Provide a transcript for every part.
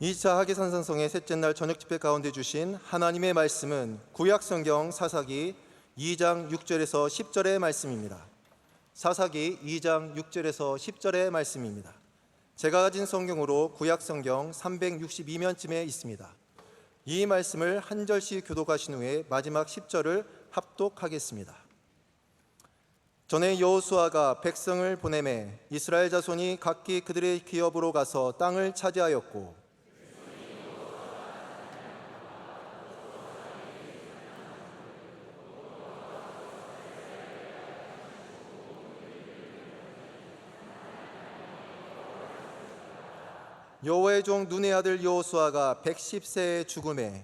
2차 하계산상성의 셋째 날 저녁 집회 가운데 주신 하나님의 말씀은 구약성경 사사기 2장 6절에서 10절의 말씀입니다. 사사기 2장 6절에서 10절의 말씀입니다. 제가 가진 성경으로 구약성경 362면쯤에 있습니다. 이 말씀을 한 절씩 교독하신 후에 마지막 10절을 합독하겠습니다. 전에 여호수아가 백성을 보내매 이스라엘 자손이 각기 그들의 기업으로 가서 땅을 차지하였고 여호와의 종 눈의 아들 여호수아가 110세에 죽음에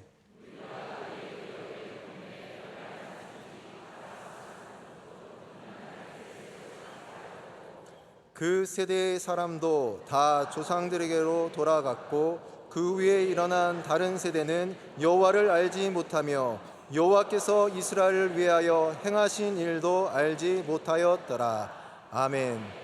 그 세대의 사람도 다 조상들에게로 돌아갔고 그 위에 일어난 다른 세대는 여호와를 알지 못하며 여호와께서 이스라엘을 위하여 행하신 일도 알지 못하였더라. 아멘.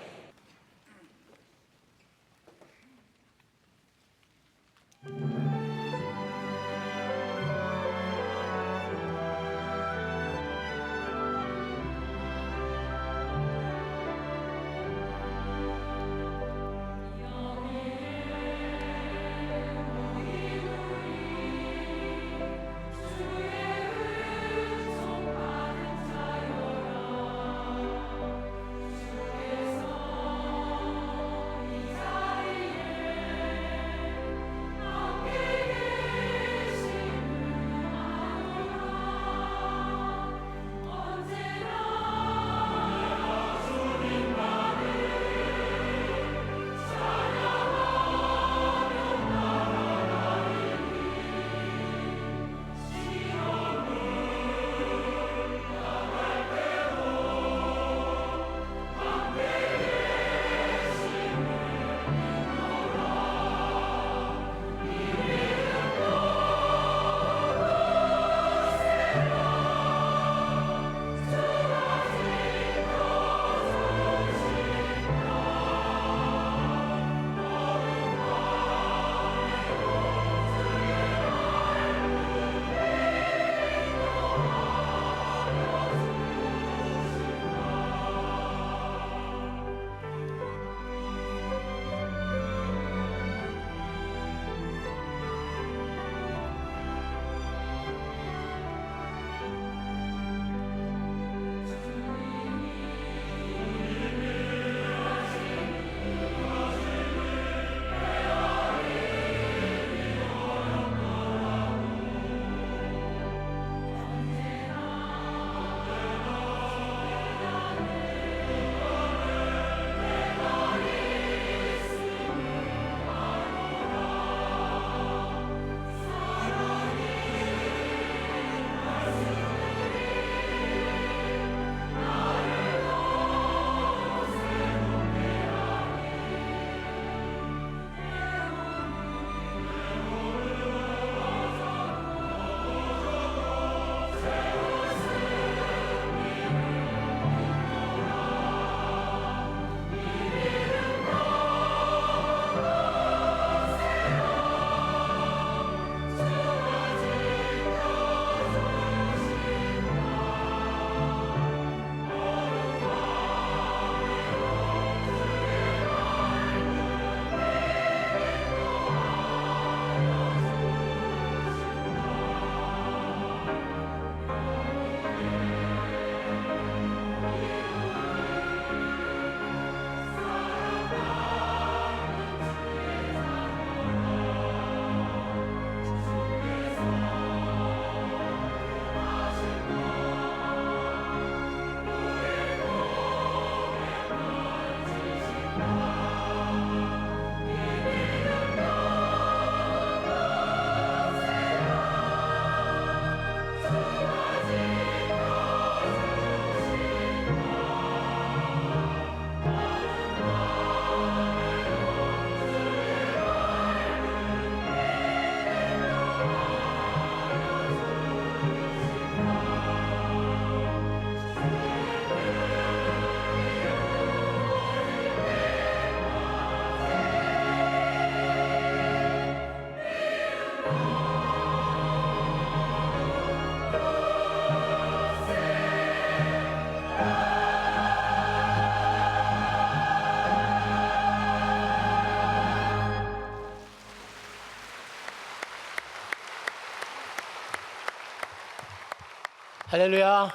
할렐루야.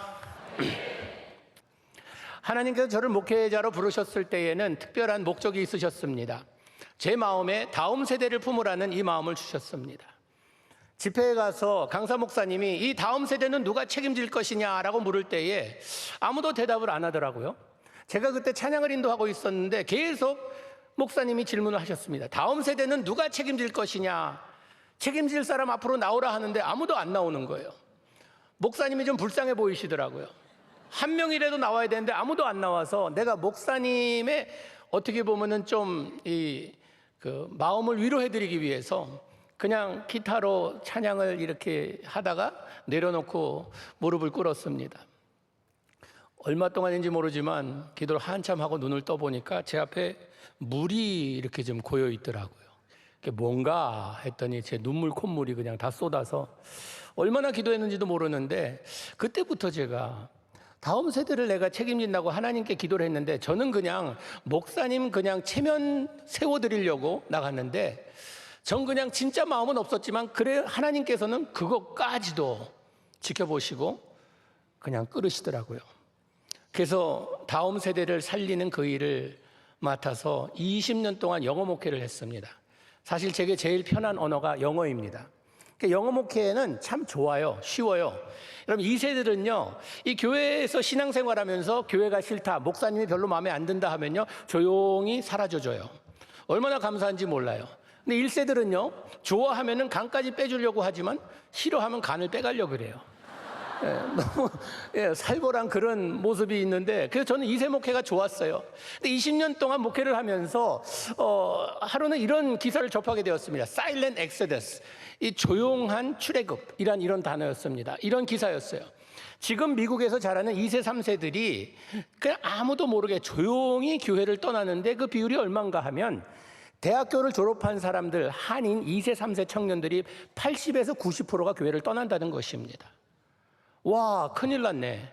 하나님께서 저를 목회자로 부르셨을 때에는 특별한 목적이 있으셨습니다. 제 마음에 다음 세대를 품으라는 이 마음을 주셨습니다. 집회에 가서 강사 목사님이 이 다음 세대는 누가 책임질 것이냐라고 물을 때에 아무도 대답을 안 하더라고요. 제가 그때 찬양을 인도하고 있었는데 계속 목사님이 질문을 하셨습니다. 다음 세대는 누가 책임질 것이냐, 책임질 사람 앞으로 나오라 하는데 아무도 안 나오는 거예요. 목사님이 좀 불쌍해 보이시더라고요. 한 명이라도 나와야 되는데 아무도 안 나와서 내가 목사님의 어떻게 보면은 좀 마음을 위로해드리기 위해서 그냥 기타로 찬양을 이렇게 하다가 내려놓고 무릎을 꿇었습니다. 얼마 동안인지 모르지만 기도를 한참 하고 눈을 떠보니까 제 앞에 물이 이렇게 좀 고여 있더라고요. 그게 뭔가 했더니 제 눈물 콧물이 그냥 다 쏟아서 얼마나 기도했는지도 모르는데 그때부터 제가 다음 세대를 내가 책임진다고 하나님께 기도를 했는데 저는 그냥 목사님 그냥 체면 세워드리려고 나갔는데 전 그냥 진짜 마음은 없었지만 그래 하나님께서는 그것까지도 지켜보시고 그냥 끌으시더라고요. 그래서 다음 세대를 살리는 그 일을 맡아서 20년 동안 영어 목회를 했습니다. 사실 제게 제일 편한 언어가 영어입니다. 영어 목회는 참 좋아요. 쉬워요. 여러분 이 세대들은요, 이 교회에서 신앙생활하면서 교회가 싫다, 목사님이 별로 마음에 안 든다 하면요 조용히 사라져줘요. 얼마나 감사한지 몰라요. 근데 1세들은요 좋아하면은 간까지 빼주려고 하지만 싫어하면 간을 빼가려고 그래요. 너무 살벌한 그런 모습이 있는데 그래서 저는 2세 목회가 좋았어요. 근데 20년 동안 목회를 하면서 하루는 이런 기사를 접하게 되었습니다. Silent Exodus, 이 조용한 출애굽이란 이런 단어였습니다. 이런 기사였어요. 지금 미국에서 자라는 2세, 3세들이 그냥 아무도 모르게 조용히 교회를 떠나는데 그 비율이 얼마인가 하면 대학교를 졸업한 사람들, 한인 2세, 3세 청년들이 80에서 90%가 교회를 떠난다는 것입니다. 와, 큰일 났네.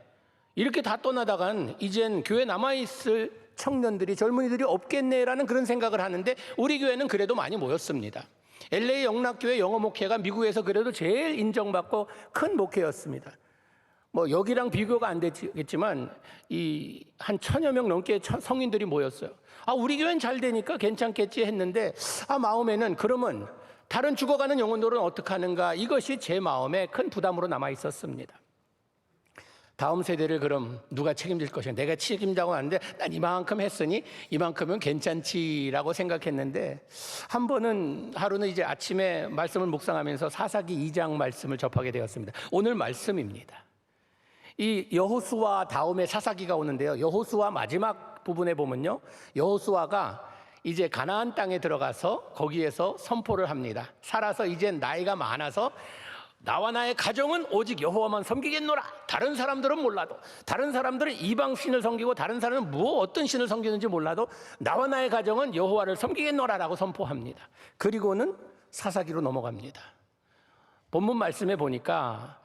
이렇게 다 떠나다간 이젠 교회 남아있을 청년들이, 젊은이들이 없겠네라는 그런 생각을 하는데 우리 교회는 그래도 많이 모였습니다. LA 영락교회 영어 목회가 미국에서 그래도 제일 인정받고 큰 목회였습니다. 뭐 여기랑 비교가 안 되겠지만 이 한 1000여 명 넘게 성인들이 모였어요. 아, 우리 교회는 잘 되니까 괜찮겠지 했는데 마음에는 그러면 다른 죽어가는 영혼들은 어떻게 하는가, 이것이 제 마음에 큰 부담으로 남아 있었습니다. 다음 세대를 그럼 누가 책임질 것이냐, 내가 책임자고 하는데 난 이만큼 했으니 이만큼은 괜찮지라고 생각했는데 한 번은 하루는 이제 아침에 말씀을 묵상하면서 사사기 2장 말씀을 접하게 되었습니다. 오늘 말씀입니다. 이 여호수아 다음에 사사기가 오는데요, 여호수아 마지막 부분에 보면요, 여호수아가 이제 가나안 땅에 들어가서 거기에서 선포를 합니다. 살아서 이제 나이가 많아서 나와 나의 가정은 오직 여호와만 섬기겠노라. 다른 사람들은 몰라도, 다른 사람들은 이방 신을 섬기고 다른 사람은 어떤 신을 섬기는지 몰라도 나와 나의 가정은 여호와를 섬기겠노라라고 선포합니다. 그리고는 사사기로 넘어갑니다. 본문 말씀에 보니까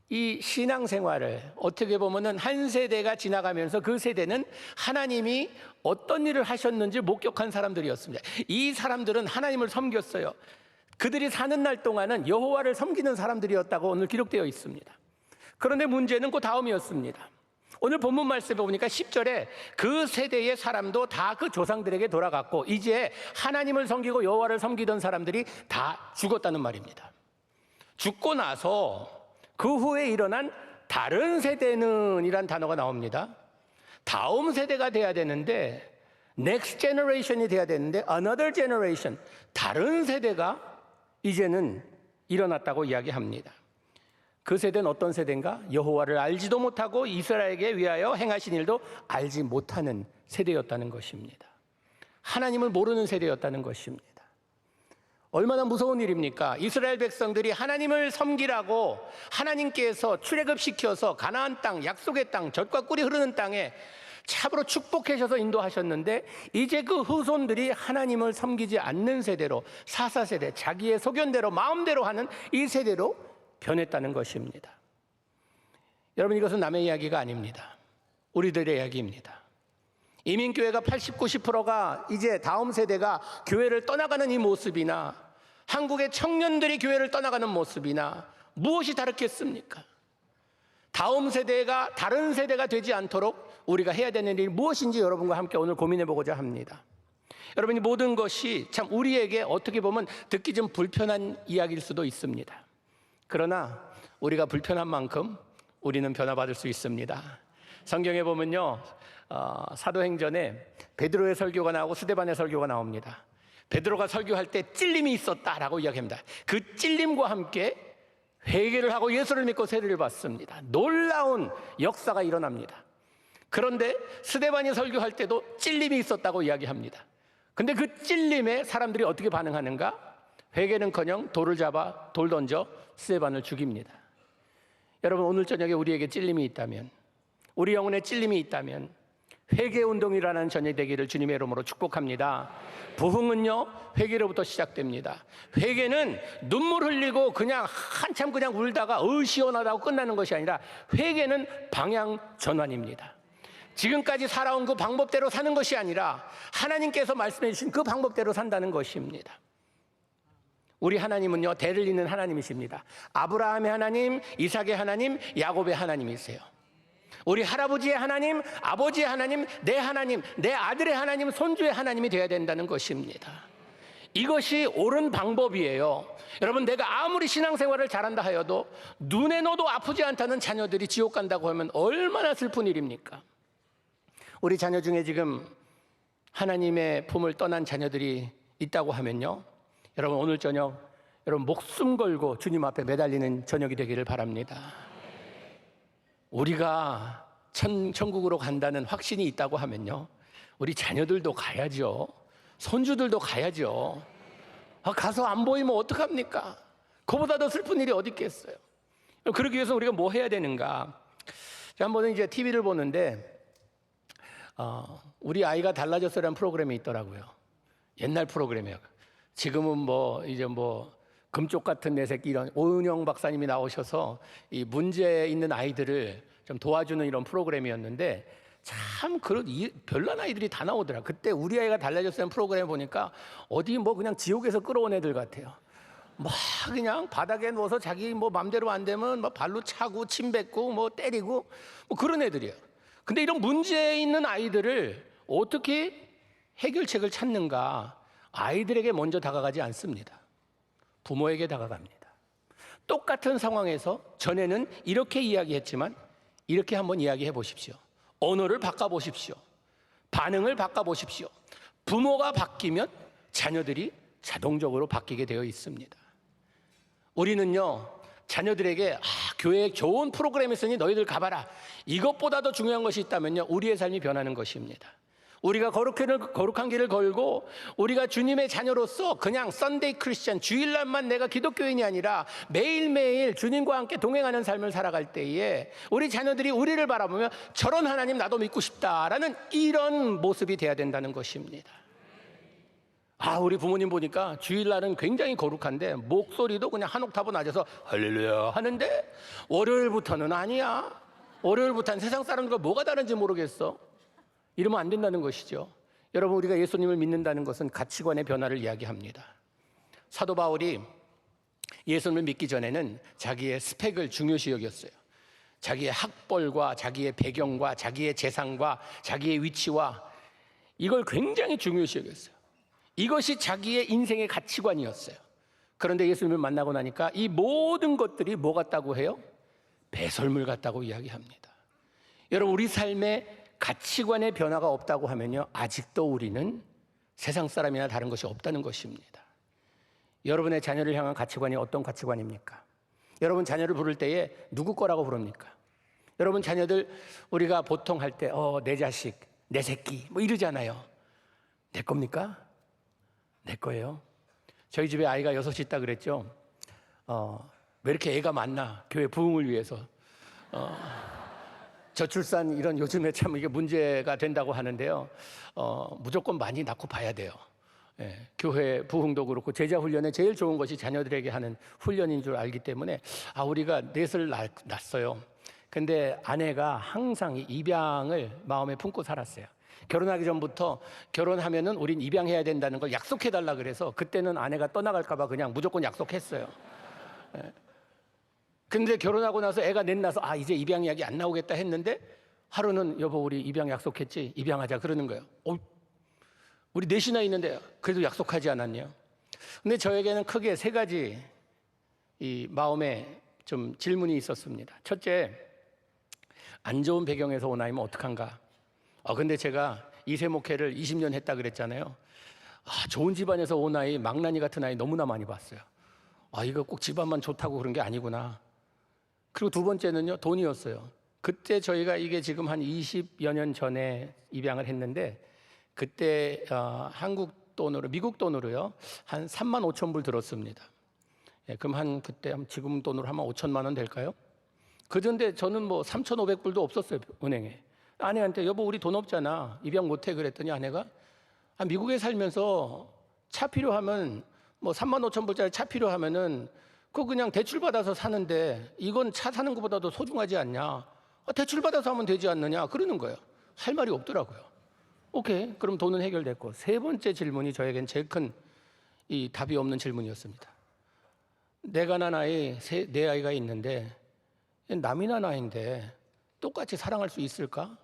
이 신앙생활을 어떻게 보면은 한 세대가 지나가면서 그 세대는 하나님이 어떤 일을 하셨는지 목격한 사람들이었습니다. 이 사람들은 하나님을 섬겼어요. 그들이 사는 날 동안은 여호와를 섬기는 사람들이었다고 오늘 기록되어 있습니다. 그런데 문제는 그 다음이었습니다. 오늘 본문 말씀에 보니까 10절에 그 세대의 사람도 다 그 조상들에게 돌아갔고 이제 하나님을 섬기고 여호와를 섬기던 사람들이 다 죽었다는 말입니다. 죽고 나서 그 후에 일어난 다른 세대는 이란 단어가 나옵니다. 다음 세대가 돼야 되는데 next generation이 돼야 되는데 another generation, 다른 세대가 이제는 일어났다고 이야기합니다. 그 세대는 어떤 세대인가? 여호와를 알지도 못하고 이스라엘에게 위하여 행하신 일도 알지 못하는 세대였다는 것입니다. 하나님을 모르는 세대였다는 것입니다. 얼마나 무서운 일입니까? 이스라엘 백성들이 하나님을 섬기라고 하나님께서 출애굽시켜서 가나안 땅, 약속의 땅, 젖과 꿀이 흐르는 땅에 참으로 축복하셔서 인도하셨는데 이제 그 후손들이 하나님을 섬기지 않는 세대로, 사사세대, 자기의 소견대로 마음대로 하는 이 세대로 변했다는 것입니다. 여러분, 이것은 남의 이야기가 아닙니다. 우리들의 이야기입니다. 이민교회가 80, 90%가 이제 다음 세대가 교회를 떠나가는 이 모습이나 한국의 청년들이 교회를 떠나가는 모습이나 무엇이 다르겠습니까? 다음 세대가 다른 세대가 되지 않도록 우리가 해야 되는 일이 무엇인지 여러분과 함께 오늘 고민해 보고자 합니다. 여러분, 이 모든 것이 참 우리에게 어떻게 보면 듣기 좀 불편한 이야기일 수도 있습니다. 그러나 우리가 불편한 만큼 우리는 변화받을 수 있습니다. 성경에 보면요, 사도행전에 베드로의 설교가 나오고 스데반의 설교가 나옵니다. 베드로가 설교할 때 찔림이 있었다라고 이야기합니다. 그 찔림과 함께 회개를 하고 예수를 믿고 세례를 받습니다. 놀라운 역사가 일어납니다. 그런데 스데반이 설교할 때도 찔림이 있었다고 이야기합니다. 근데 그 찔림에 사람들이 어떻게 반응하는가? 회개는커녕 돌을 잡아 돌 던져 스데반을 죽입니다. 여러분, 오늘 저녁에 우리에게 찔림이 있다면, 우리 영혼에 찔림이 있다면 회개운동이라는 저녁이 되기를 주님의 이름으로 축복합니다. 부흥은요, 회개로부터 시작됩니다. 회개는 눈물 흘리고 그냥 한참 그냥 울다가 시원하다고 끝나는 것이 아니라 회개는 방향 전환입니다. 지금까지 살아온 그 방법대로 사는 것이 아니라 하나님께서 말씀해 주신 그 방법대로 산다는 것입니다. 우리 하나님은요, 대를 잇는 하나님이십니다. 아브라함의 하나님, 이삭의 하나님, 야곱의 하나님이세요. 우리 할아버지의 하나님, 아버지의 하나님, 내 아들의 하나님, 손주의 하나님이 되어야 된다는 것입니다. 이것이 옳은 방법이에요. 여러분, 내가 아무리 신앙생활을 잘한다 하여도 눈에 넣어도 아프지 않다는 자녀들이 지옥 간다고 하면 얼마나 슬픈 일입니까? 우리 자녀 중에 지금 하나님의 품을 떠난 자녀들이 있다고 하면요, 여러분, 오늘 저녁 여러분 목숨 걸고 주님 앞에 매달리는 저녁이 되기를 바랍니다. 우리가 천국으로 간다는 확신이 있다고 하면요, 우리 자녀들도 가야죠. 손주들도 가야죠. 가서 안 보이면 어떡합니까? 그보다 더 슬픈 일이 어디 있겠어요? 그러기 위해서 우리가 뭐 해야 되는가? 한 번은 이제 TV를 보는데 우리 아이가 달라졌어라는 프로그램이 있더라고요. 옛날 프로그램이에요. 지금은 이제 금쪽 같은 내 새끼 이런 오은영 박사님이 나오셔서 이 문제 있는 아이들을 좀 도와주는 이런 프로그램이었는데 참 그런 별난 아이들이 다 나오더라. 그때 우리 아이가 달라졌다는 프로그램 보니까 어디 그냥 지옥에서 끌어온 애들 같아요. 막 그냥 바닥에 누워서 자기 맘대로 안 되면 발로 차고 침 뱉고 때리고 그런 애들이에요. 근데 이런 문제 있는 아이들을 어떻게 해결책을 찾는가? 아이들에게 먼저 다가가지 않습니다. 부모에게 다가갑니다. 똑같은 상황에서 전에는 이렇게 이야기했지만 이렇게 한번 이야기해 보십시오. 언어를 바꿔보십시오. 반응을 바꿔보십시오. 부모가 바뀌면 자녀들이 자동적으로 바뀌게 되어 있습니다. 우리는요, 자녀들에게 교회에 좋은 프로그램이 있으니 너희들 가봐라, 이것보다 더 중요한 것이 있다면요, 우리의 삶이 변하는 것입니다. 우리가 거룩한 길을 걸고 우리가 주님의 자녀로서 그냥 썬데이 크리스천, 주일날만 내가 기독교인이 아니라 매일매일 주님과 함께 동행하는 삶을 살아갈 때에 우리 자녀들이 우리를 바라보며 저런 하나님 나도 믿고 싶다라는 이런 모습이 돼야 된다는 것입니다. 우리 부모님 보니까 주일날은 굉장히 거룩한데 목소리도 그냥 한 옥타브 낮아서 할렐루야 하는데 월요일부터는 아니야. 월요일부터는 세상 사람들과 뭐가 다른지 모르겠어. 이러면 안 된다는 것이죠. 여러분, 우리가 예수님을 믿는다는 것은 가치관의 변화를 이야기합니다. 사도 바울이 예수님을 믿기 전에는 자기의 스펙을 중요시 여겼어요. 자기의 학벌과 자기의 배경과 자기의 재산과 자기의 위치와 이걸 굉장히 중요시 여겼어요. 이것이 자기의 인생의 가치관이었어요. 그런데 예수님을 만나고 나니까 이 모든 것들이 뭐 같다고 해요? 배설물 같다고 이야기합니다. 여러분, 우리 삶에 가치관의 변화가 없다고 하면요, 아직도 우리는 세상 사람이나 다른 것이 없다는 것입니다. 여러분의 자녀를 향한 가치관이 어떤 가치관입니까? 여러분 자녀를 부를 때에 누구 거라고 부릅니까? 여러분 자녀들 우리가 보통 할 때 내 자식, 내 새끼 이러잖아요. 내 겁니까? 내 거예요. 저희 집에 아이가 6이 있다 그랬죠. 왜 이렇게 애가 많나? 교회 부흥을 위해서. 저출산 이런 요즘에 참 이게 문제가 된다고 하는데요. 무조건 많이 낳고 봐야 돼요. 예, 교회 부흥도 그렇고 제자 훈련에 제일 좋은 것이 자녀들에게 하는 훈련인 줄 알기 때문에 우리가 넷을 낳았어요. 근데 아내가 항상 입양을 마음에 품고 살았어요. 결혼하기 전부터 결혼하면은 우린 입양해야 된다는 걸 약속해달라 그래서 그때는 아내가 떠나갈까 봐 그냥 무조건 약속했어요. 예. 근데 결혼하고 나서 애가 넷 나서 이제 입양 이야기 안 나오겠다 했는데 하루는 여보 우리 입양 약속했지? 입양하자 그러는 거예요. 우리 넷이나 있는데 그래도 약속하지 않았냐? 근데 저에게는 크게 세 가지 이 마음에 좀 질문이 있었습니다. 첫째, 안 좋은 배경에서 온 아이면 어떡한가? 근데 제가 이세 목회를 20년 했다 그랬잖아요. 좋은 집안에서 온 아이, 망나니 같은 아이 너무나 많이 봤어요. 이거 꼭 집안만 좋다고 그런 게 아니구나. 그리고 두 번째는요, 돈이었어요. 그때 저희가 이게 지금 한 20여 년 전에 입양을 했는데 그때 한국 돈으로, 미국 돈으로요, 한 3만 5천 불 들었습니다. 그럼 그때 지금 돈으로 하면 5천만 원 될까요? 그런데 저는 뭐 3,500불도 없었어요, 은행에. 아내한테 여보 우리 돈 없잖아, 입양 못해 그랬더니 아내가 미국에 살면서 차 필요하면 뭐 3만 5천 불짜리 차 필요하면은 그거 그냥 대출 받아서 사는데 이건 차 사는 것보다도 소중하지 않냐? 대출 받아서 하면 되지 않느냐? 그러는 거예요. 할 말이 없더라고요. 오케이, 그럼 돈은 해결됐고, 세 번째 질문이 저에겐 제일 큰 이 답이 없는 질문이었습니다. 내가 낳은 아이, 네 아이가 있는데 남이 낳은 아이인데 똑같이 사랑할 수 있을까?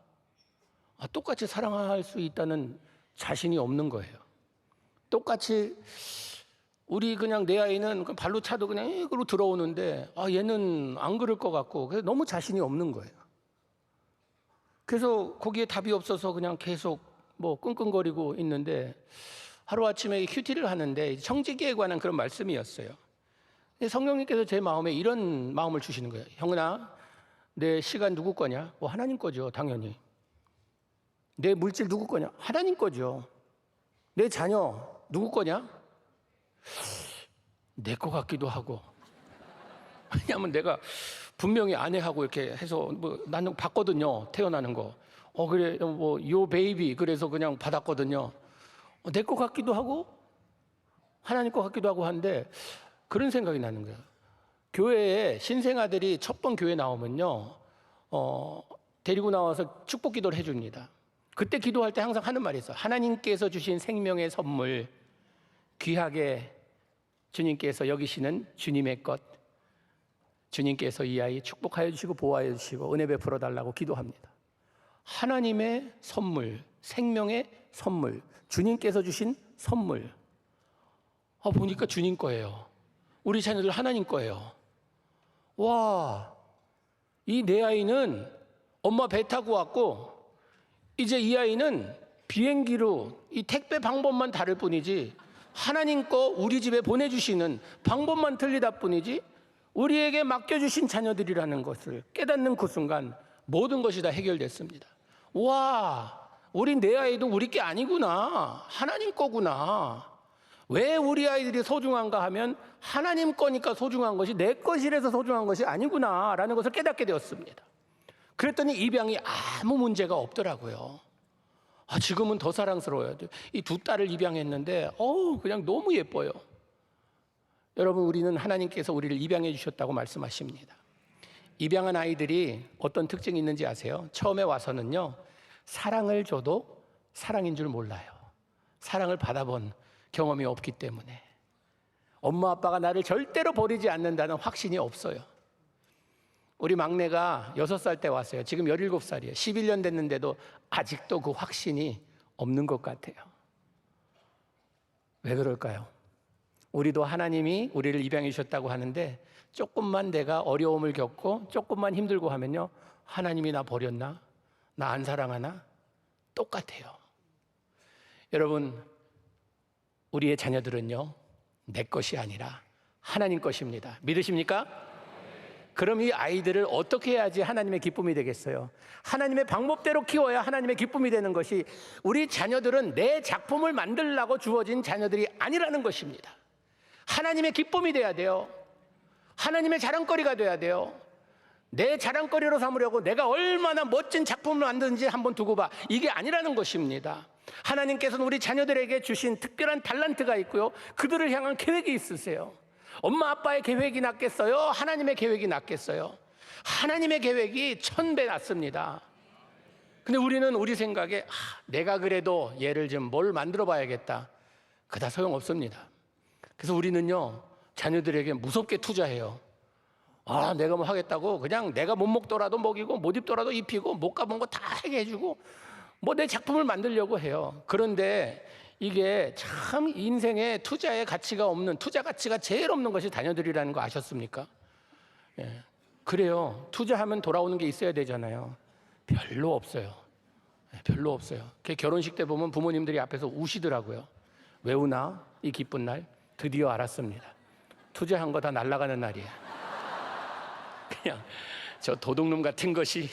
똑같이 사랑할 수 있다는 자신이 없는 거예요. 똑같이 우리 그냥 내 아이는 발로 차도 그냥 이걸로 들어오는데 얘는 안 그럴 것 같고 그래서 너무 자신이 없는 거예요. 그래서 거기에 답이 없어서 그냥 계속 뭐 끙끙거리고 있는데 하루아침에 큐티를 하는데 청지기에 관한 그런 말씀이었어요. 성령님께서 제 마음에 이런 마음을 주시는 거예요. 형은아, 내 시간 누구 거냐? 하나님 거죠, 당연히. 내 물질 누구 거냐? 하나님 거죠. 내 자녀 누구 거냐? 내 거 같기도 하고. 왜냐하면 내가 분명히 아내하고 이렇게 해서 나는 봤거든요, 태어나는 거. 그래, 요 베이비 그래서 그냥 받았거든요. 내 거 같기도 하고 하나님 거 같기도 하고 한데 그런 생각이 나는 거예요. 교회에 신생아들이 첫 번 교회 나오면요, 데리고 나와서 축복 기도를 해줍니다. 그때 기도할 때 항상 하는 말이 있어요. 하나님께서 주신 생명의 선물, 귀하게 주님께서 여기시는 주님의 것, 주님께서 이 아이 축복하여 주시고 보호하여 주시고 은혜 베풀어 달라고 기도합니다. 하나님의 선물, 생명의 선물, 주님께서 주신 선물. 보니까 주님 거예요. 우리 자녀들 하나님 거예요. 와, 이 내 아이는 엄마 배 타고 왔고 이제 이 아이는 비행기로 이 택배 방법만 다를 뿐이지 하나님 거 우리 집에 보내주시는 방법만 틀리다 뿐이지 우리에게 맡겨주신 자녀들이라는 것을 깨닫는 그 순간 모든 것이 다 해결됐습니다. 와, 우리 내 아이도 우리 게 아니구나, 하나님 거구나. 왜 우리 아이들이 소중한가 하면 하나님 거니까 소중한 것이 내 것이라서 소중한 것이 아니구나 라는 것을 깨닫게 되었습니다. 그랬더니 입양이 아무 문제가 없더라고요. 지금은 더 사랑스러워요. 이 두 딸을 입양했는데 그냥 너무 예뻐요. 여러분, 우리는 하나님께서 우리를 입양해 주셨다고 말씀하십니다. 입양한 아이들이 어떤 특징이 있는지 아세요? 처음에 와서는요, 사랑을 줘도 사랑인 줄 몰라요. 사랑을 받아본 경험이 없기 때문에 엄마 아빠가 나를 절대로 버리지 않는다는 확신이 없어요. 우리 막내가 6살 때 왔어요. 지금 17살이에요. 11년 됐는데도 아직도 그 확신이 없는 것 같아요. 왜 그럴까요? 우리도 하나님이 우리를 입양해 주셨다고 하는데 조금만 내가 어려움을 겪고 조금만 힘들고 하면요, 하나님이 나 버렸나? 나 안 사랑하나? 똑같아요. 여러분, 우리의 자녀들은요, 내 것이 아니라 하나님 것입니다. 믿으십니까? 그럼 이 아이들을 어떻게 해야지 하나님의 기쁨이 되겠어요? 하나님의 방법대로 키워야 하나님의 기쁨이 되는 것이, 우리 자녀들은 내 작품을 만들려고 주어진 자녀들이 아니라는 것입니다. 하나님의 기쁨이 돼야 돼요. 하나님의 자랑거리가 돼야 돼요. 내 자랑거리로 삼으려고 내가 얼마나 멋진 작품을 만드는지 한번 두고 봐, 이게 아니라는 것입니다. 하나님께서는 우리 자녀들에게 주신 특별한 달란트가 있고요, 그들을 향한 계획이 있으세요. 엄마 아빠의 계획이 낫겠어요? 하나님의 계획이 낫겠어요? 하나님의 계획이 1000배 낫습니다. 근데 우리는 우리 생각에 내가 그래도 얘를 좀 뭘 만들어 봐야겠다, 그다 소용없습니다. 그래서 우리는요, 자녀들에게 무섭게 투자해요. 내가 뭐 하겠다고 그냥 내가 못 먹더라도 먹이고 못 입더라도 입히고 못 가본 거 다 하게 해주고 뭐 내 작품을 만들려고 해요. 그런데 이게 참 인생에 투자의 가치가 없는, 투자 가치가 제일 없는 것이 자녀들이라는 거 아셨습니까? 예. 그래요. 투자하면 돌아오는 게 있어야 되잖아요. 별로 없어요. 별로 없어요. 결혼식 때 보면 부모님들이 앞에서 우시더라고요. 왜 우나? 이 기쁜 날 드디어 알았습니다. 투자한 거 다 날아가는 날이에요. 그냥 저 도둑놈 같은 것이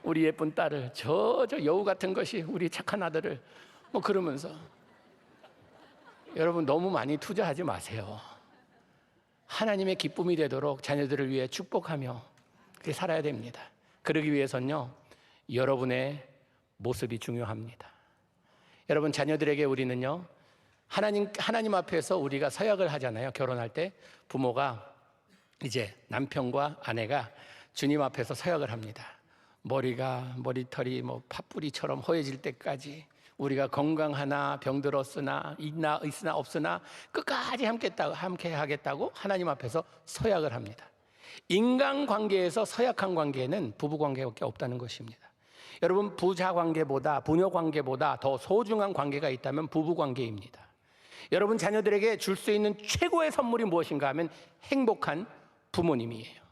우리 예쁜 딸을, 저 여우 같은 것이 우리 착한 아들을, 뭐 그러면서. 여러분, 너무 많이 투자하지 마세요. 하나님의 기쁨이 되도록 자녀들을 위해 축복하며 그렇게 살아야 됩니다. 그러기 위해서는요, 여러분의 모습이 중요합니다. 여러분, 자녀들에게 우리는요, 하나님 앞에서 우리가 서약을 하잖아요. 결혼할 때 부모가, 이제 남편과 아내가 주님 앞에서 서약을 합니다. 머리털이 뭐 팥뿌리처럼 허해질 때까지 우리가 건강하나 병들었으나 있으나 없으나 끝까지 함께 하겠다고 하나님 앞에서 서약을 합니다. 인간관계에서 서약한 관계는 부부관계밖에 없다는 것입니다. 여러분, 부자관계보다 부녀관계보다 더 소중한 관계가 있다면 부부관계입니다. 여러분, 자녀들에게 줄 수 있는 최고의 선물이 무엇인가 하면 행복한 부모님이에요.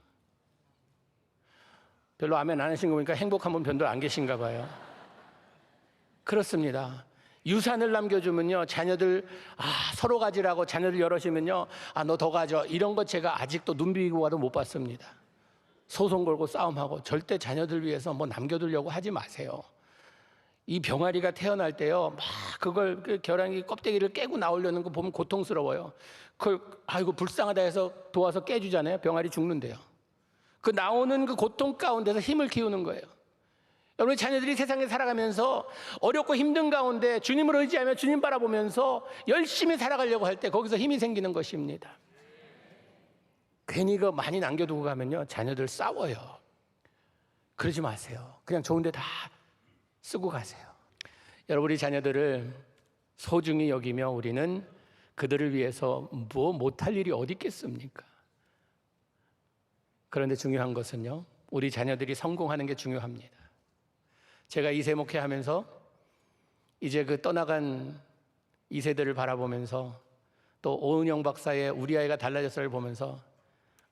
별로 아멘 안 하신 거 보니까 행복한 분 별로 안 계신가 봐요. 그렇습니다. 유산을 남겨주면요, 자녀들 서로 가지라고 자녀들 여럿이면요, 너 더 가져, 이런 것 제가 아직도 눈 비비고 가도 못 봤습니다. 소송 걸고 싸움하고. 절대 자녀들 위해서 뭐 남겨두려고 하지 마세요. 이 병아리가 태어날 때요, 막 그걸 겨랑이 껍데기를 깨고 나오려는 거 보면 고통스러워요. 그걸 아이고 불쌍하다 해서 도와서 깨주잖아요. 병아리 죽는데요. 그 나오는 그 고통 가운데서 힘을 키우는 거예요. 여러분, 자녀들이 세상에 살아가면서 어렵고 힘든 가운데 주님을 의지하며 주님 바라보면서 열심히 살아가려고 할 때 거기서 힘이 생기는 것입니다. 괜히 그 많이 남겨두고 가면요, 자녀들 싸워요. 그러지 마세요. 그냥 좋은 데 다 쓰고 가세요. 여러분, 우리 자녀들을 소중히 여기며 우리는 그들을 위해서 뭐 못할 일이 어디 있겠습니까? 그런데 중요한 것은요, 우리 자녀들이 성공하는 게 중요합니다. 제가 2세 목회하면서 이제 그 떠나간 2세들을 바라보면서 또 오은영 박사의 우리 아이가 달라졌어를 보면서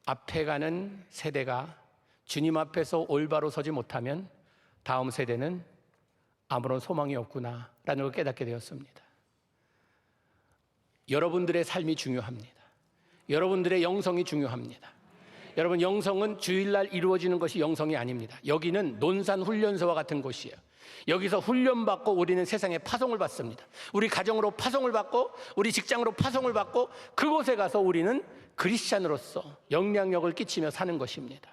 앞에 가는 세대가 주님 앞에서 올바로 서지 못하면 다음 세대는 아무런 소망이 없구나라는 걸 깨닫게 되었습니다. 여러분들의 삶이 중요합니다. 여러분들의 영성이 중요합니다. 여러분, 영성은 주일날 이루어지는 것이 영성이 아닙니다. 여기는 논산훈련소와 같은 곳이에요. 여기서 훈련받고 우리는 세상에 파송을 받습니다. 우리 가정으로 파송을 받고 우리 직장으로 파송을 받고 그곳에 가서 우리는 크리스찬으로서 영향력을 끼치며 사는 것입니다.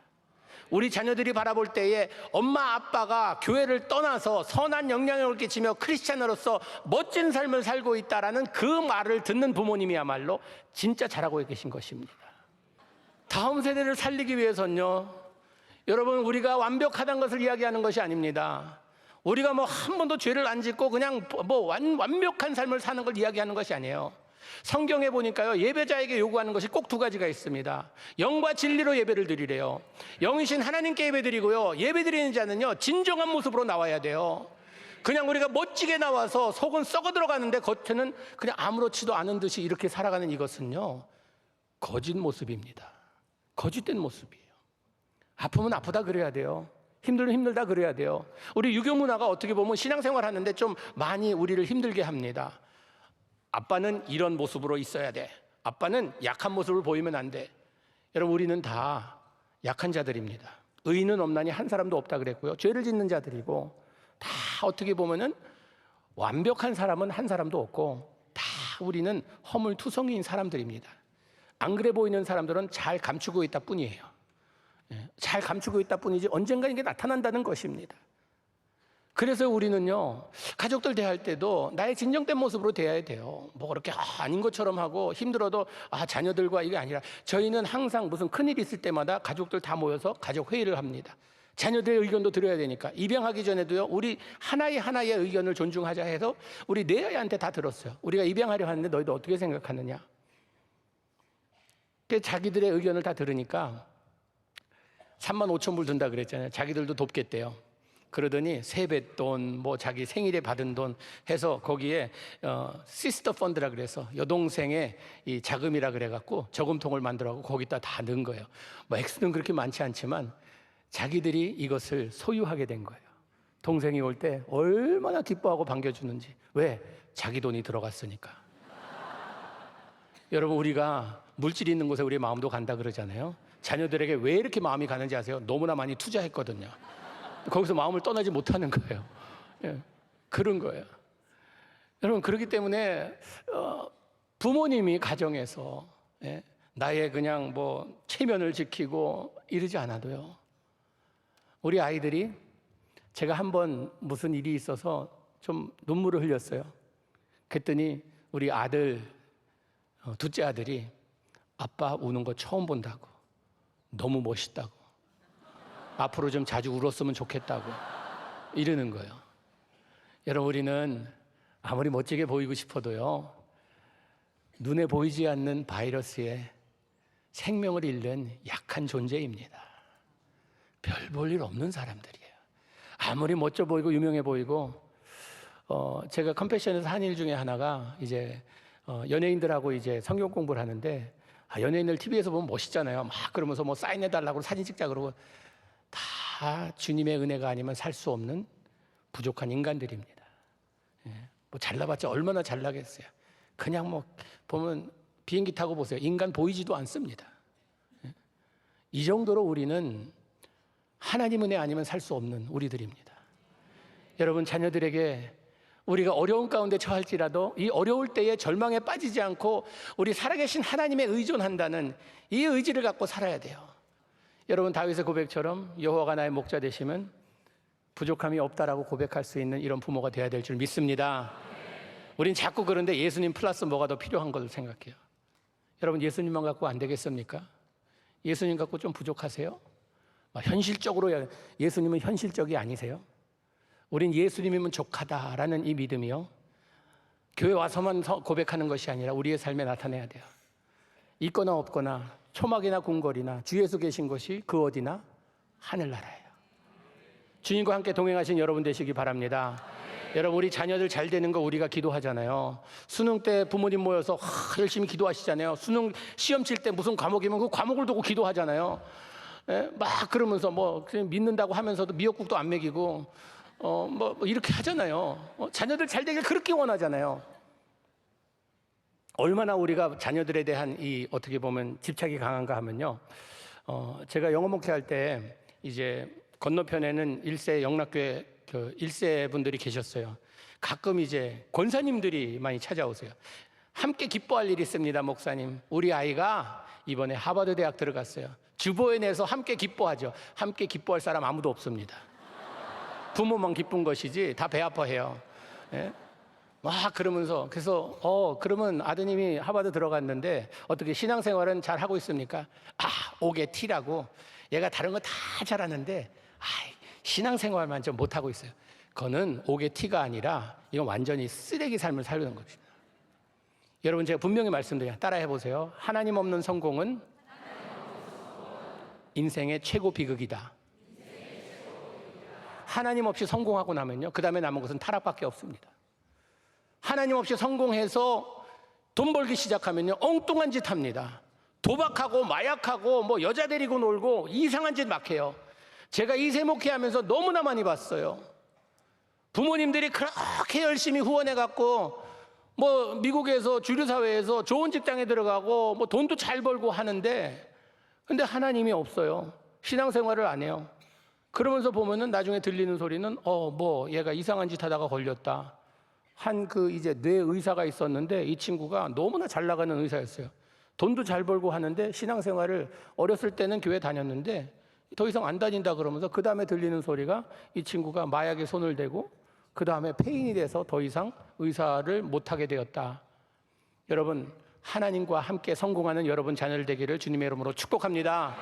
우리 자녀들이 바라볼 때에 엄마 아빠가 교회를 떠나서 선한 영향력을 끼치며 크리스찬으로서 멋진 삶을 살고 있다라는 그 말을 듣는 부모님이야말로 진짜 잘하고 계신 것입니다. 다음 세대를 살리기 위해서는요, 여러분, 우리가 완벽하다는 것을 이야기하는 것이 아닙니다. 우리가 뭐 한 번도 죄를 안 짓고 그냥 뭐 완벽한 삶을 사는 걸 이야기하는 것이 아니에요. 성경에 보니까요, 예배자에게 요구하는 것이 꼭 두 가지가 있습니다. 영과 진리로 예배를 드리래요. 영이신 하나님께 예배 드리고요, 예배 드리는 자는요, 진정한 모습으로 나와야 돼요. 그냥 우리가 멋지게 나와서 속은 썩어 들어가는데 겉에는 그냥 아무렇지도 않은 듯이 이렇게 살아가는 이것은요, 거짓 모습입니다. 거짓된 모습이에요. 아프면 아프다 그래야 돼요. 힘들면 힘들다 그래야 돼요. 우리 유교 문화가 어떻게 보면 신앙생활 하는데 좀 많이 우리를 힘들게 합니다. 아빠는 이런 모습으로 있어야 돼. 아빠는 약한 모습을 보이면 안 돼. 여러분, 우리는 다 약한 자들입니다. 의인은 없나니 한 사람도 없다 그랬고요. 죄를 짓는 자들이고, 다 어떻게 보면은 완벽한 사람은 한 사람도 없고, 다 우리는 허물투성이인 사람들입니다. 안 그래 보이는 사람들은 잘 감추고 있다 뿐이에요. 잘 감추고 있다 뿐이지 언젠가 이게 나타난다는 것입니다. 그래서 우리는요, 가족들 대할 때도 나의 진정된 모습으로 대해야 돼요. 뭐 그렇게 아닌 것처럼 하고 힘들어도 자녀들과 이게 아니라, 저희는 항상 무슨 큰일 있을 때마다 가족들 다 모여서 가족 회의를 합니다. 자녀들의 의견도 들어야 되니까. 입양하기 전에도요, 우리 하나의 의견을 존중하자 해서 우리 네 아이한테 다 들었어요. 우리가 입양하려 하는데 너희도 어떻게 생각하느냐. 자기들의 의견을 다 들으니까 3만 5천 불 든다 그랬잖아요. 자기들도 돕겠대요. 그러더니 세뱃돈, 뭐 자기 생일에 받은 돈 해서 거기에 시스터 펀드라 그래서 여동생의 이 자금이라 그래갖고 저금통을 만들어갖고 거기다 다 넣은 거예요. 뭐 액수는 그렇게 많지 않지만 자기들이 이것을 소유하게 된 거예요. 동생이 올 때 얼마나 기뻐하고 반겨주는지. 왜? 자기 돈이 들어갔으니까. 여러분, 우리가 물질이 있는 곳에 우리 마음도 간다 그러잖아요. 자녀들에게 왜 이렇게 마음이 가는지 아세요? 너무나 많이 투자했거든요. 거기서 마음을 떠나지 못하는 거예요. 예, 그런 거예요. 여러분, 그렇기 때문에 부모님이 가정에서 나의 그냥 뭐 체면을 지키고 이러지 않아도요. 우리 아이들이 제가 한번 무슨 일이 있어서 좀 눈물을 흘렸어요. 그랬더니 우리 아들, 둘째 아들이 아빠 우는 거 처음 본다고. 너무 멋있다고. 앞으로 좀 자주 울었으면 좋겠다고 이러는 거예요. 여러분, 우리는 아무리 멋지게 보이고 싶어도요, 눈에 보이지 않는 바이러스에 생명을 잃는 약한 존재입니다. 별 볼 일 없는 사람들이에요. 아무리 멋져 보이고 유명해 보이고, 제가 컴패션에서 한 일 중에 하나가 이제 연예인들하고 이제 성경 공부를 하는데, 연예인들 TV에서 보면 멋있잖아요. 막 그러면서 뭐 사인해 달라고 사진 찍자 그러고. 다 주님의 은혜가 아니면 살 수 없는 부족한 인간들입니다. 뭐 잘나봤자 얼마나 잘나겠어요. 그냥 뭐 보면 비행기 타고 보세요. 인간 보이지도 않습니다. 이 정도로 우리는 하나님 은혜 아니면 살 수 없는 우리들입니다. 여러분, 자녀들에게 우리가 어려운 가운데 처할지라도 이 어려울 때에 절망에 빠지지 않고 우리 살아계신 하나님에 의존한다는 이 의지를 갖고 살아야 돼요. 여러분, 다윗의 고백처럼 여호와가 나의 목자 되시면 부족함이 없다라고 고백할 수 있는 이런 부모가 돼야 될 줄 믿습니다. 우린 자꾸 그런데 예수님 플러스 뭐가 더 필요한 걸로 생각해요. 여러분, 예수님만 갖고 안 되겠습니까? 예수님 갖고 좀 부족하세요? 현실적으로 예수님은 현실적이 아니세요? 우린 예수님이면 족하다라는 이 믿음이요, 교회 와서만 고백하는 것이 아니라 우리의 삶에 나타내야 돼요. 있거나 없거나 초막이나 궁궐이나 주 예수 계신 것이 그 어디나 하늘나라예요. 주님과 함께 동행하신 여러분 되시기 바랍니다. 여러분, 우리 자녀들 잘 되는 거 우리가 기도하잖아요. 수능 때 부모님 모여서 열심히 기도하시잖아요. 수능 시험 칠 때 무슨 과목이면 그 과목을 두고 기도하잖아요. 막 그러면서 뭐 그냥 믿는다고 하면서도 미역국도 안 먹이고 뭐 이렇게 하잖아요. 자녀들 잘 되길 그렇게 원하잖아요. 얼마나 우리가 자녀들에 대한 이 어떻게 보면 집착이 강한가 하면요. 제가 영어 목회할 때 이제 건너편에는 1세 영락교회 1세 분들이 계셨어요. 가끔 이제 권사님들이 많이 찾아오세요. 함께 기뻐할 일이 있습니다, 목사님. 우리 아이가 이번에 하버드 대학 들어갔어요. 주보에 내서 함께 기뻐하죠. 함께 기뻐할 사람 아무도 없습니다. 부모만 기쁜 것이지 다 배 아파해요. 예? 막 그러면서 그래서 그러면 아드님이 하버드 들어갔는데 어떻게 신앙생활은 잘 하고 있습니까? 옥의 T라고 얘가 다른 거 다 잘하는데 신앙생활만 좀 못하고 있어요. 그거는 옥의 T가 아니라 이건 완전히 쓰레기 삶을 살는 것입니다. 여러분, 제가 분명히 말씀드려요. 따라해 보세요. 하나님 없는 성공은 인생의 최고 비극이다. 하나님 없이 성공하고 나면요, 그 다음에 남은 것은 타락밖에 없습니다. 하나님 없이 성공해서 돈 벌기 시작하면요, 엉뚱한 짓 합니다. 도박하고 마약하고 뭐 여자 데리고 놀고 이상한 짓 막 해요. 제가 이세 목회하면서 너무나 많이 봤어요. 부모님들이 그렇게 열심히 후원해갖고 뭐 미국에서 주류사회에서 좋은 직장에 들어가고 뭐 돈도 잘 벌고 하는데, 근데 하나님이 없어요. 신앙생활을 안 해요. 그러면서 보면은 나중에 들리는 소리는 뭐 얘가 이상한 짓 하다가 걸렸다. 한 이제 뇌 의사가 있었는데 이 친구가 너무나 잘 나가는 의사였어요. 돈도 잘 벌고 하는데 신앙생활을 어렸을 때는 교회 다녔는데 더 이상 안 다닌다 그러면서 그 다음에 들리는 소리가 이 친구가 마약에 손을 대고 그 다음에 폐인이 돼서 더 이상 의사를 못하게 되었다. 여러분, 하나님과 함께 성공하는 여러분 자녀들 되기를 주님의 이름으로 축복합니다.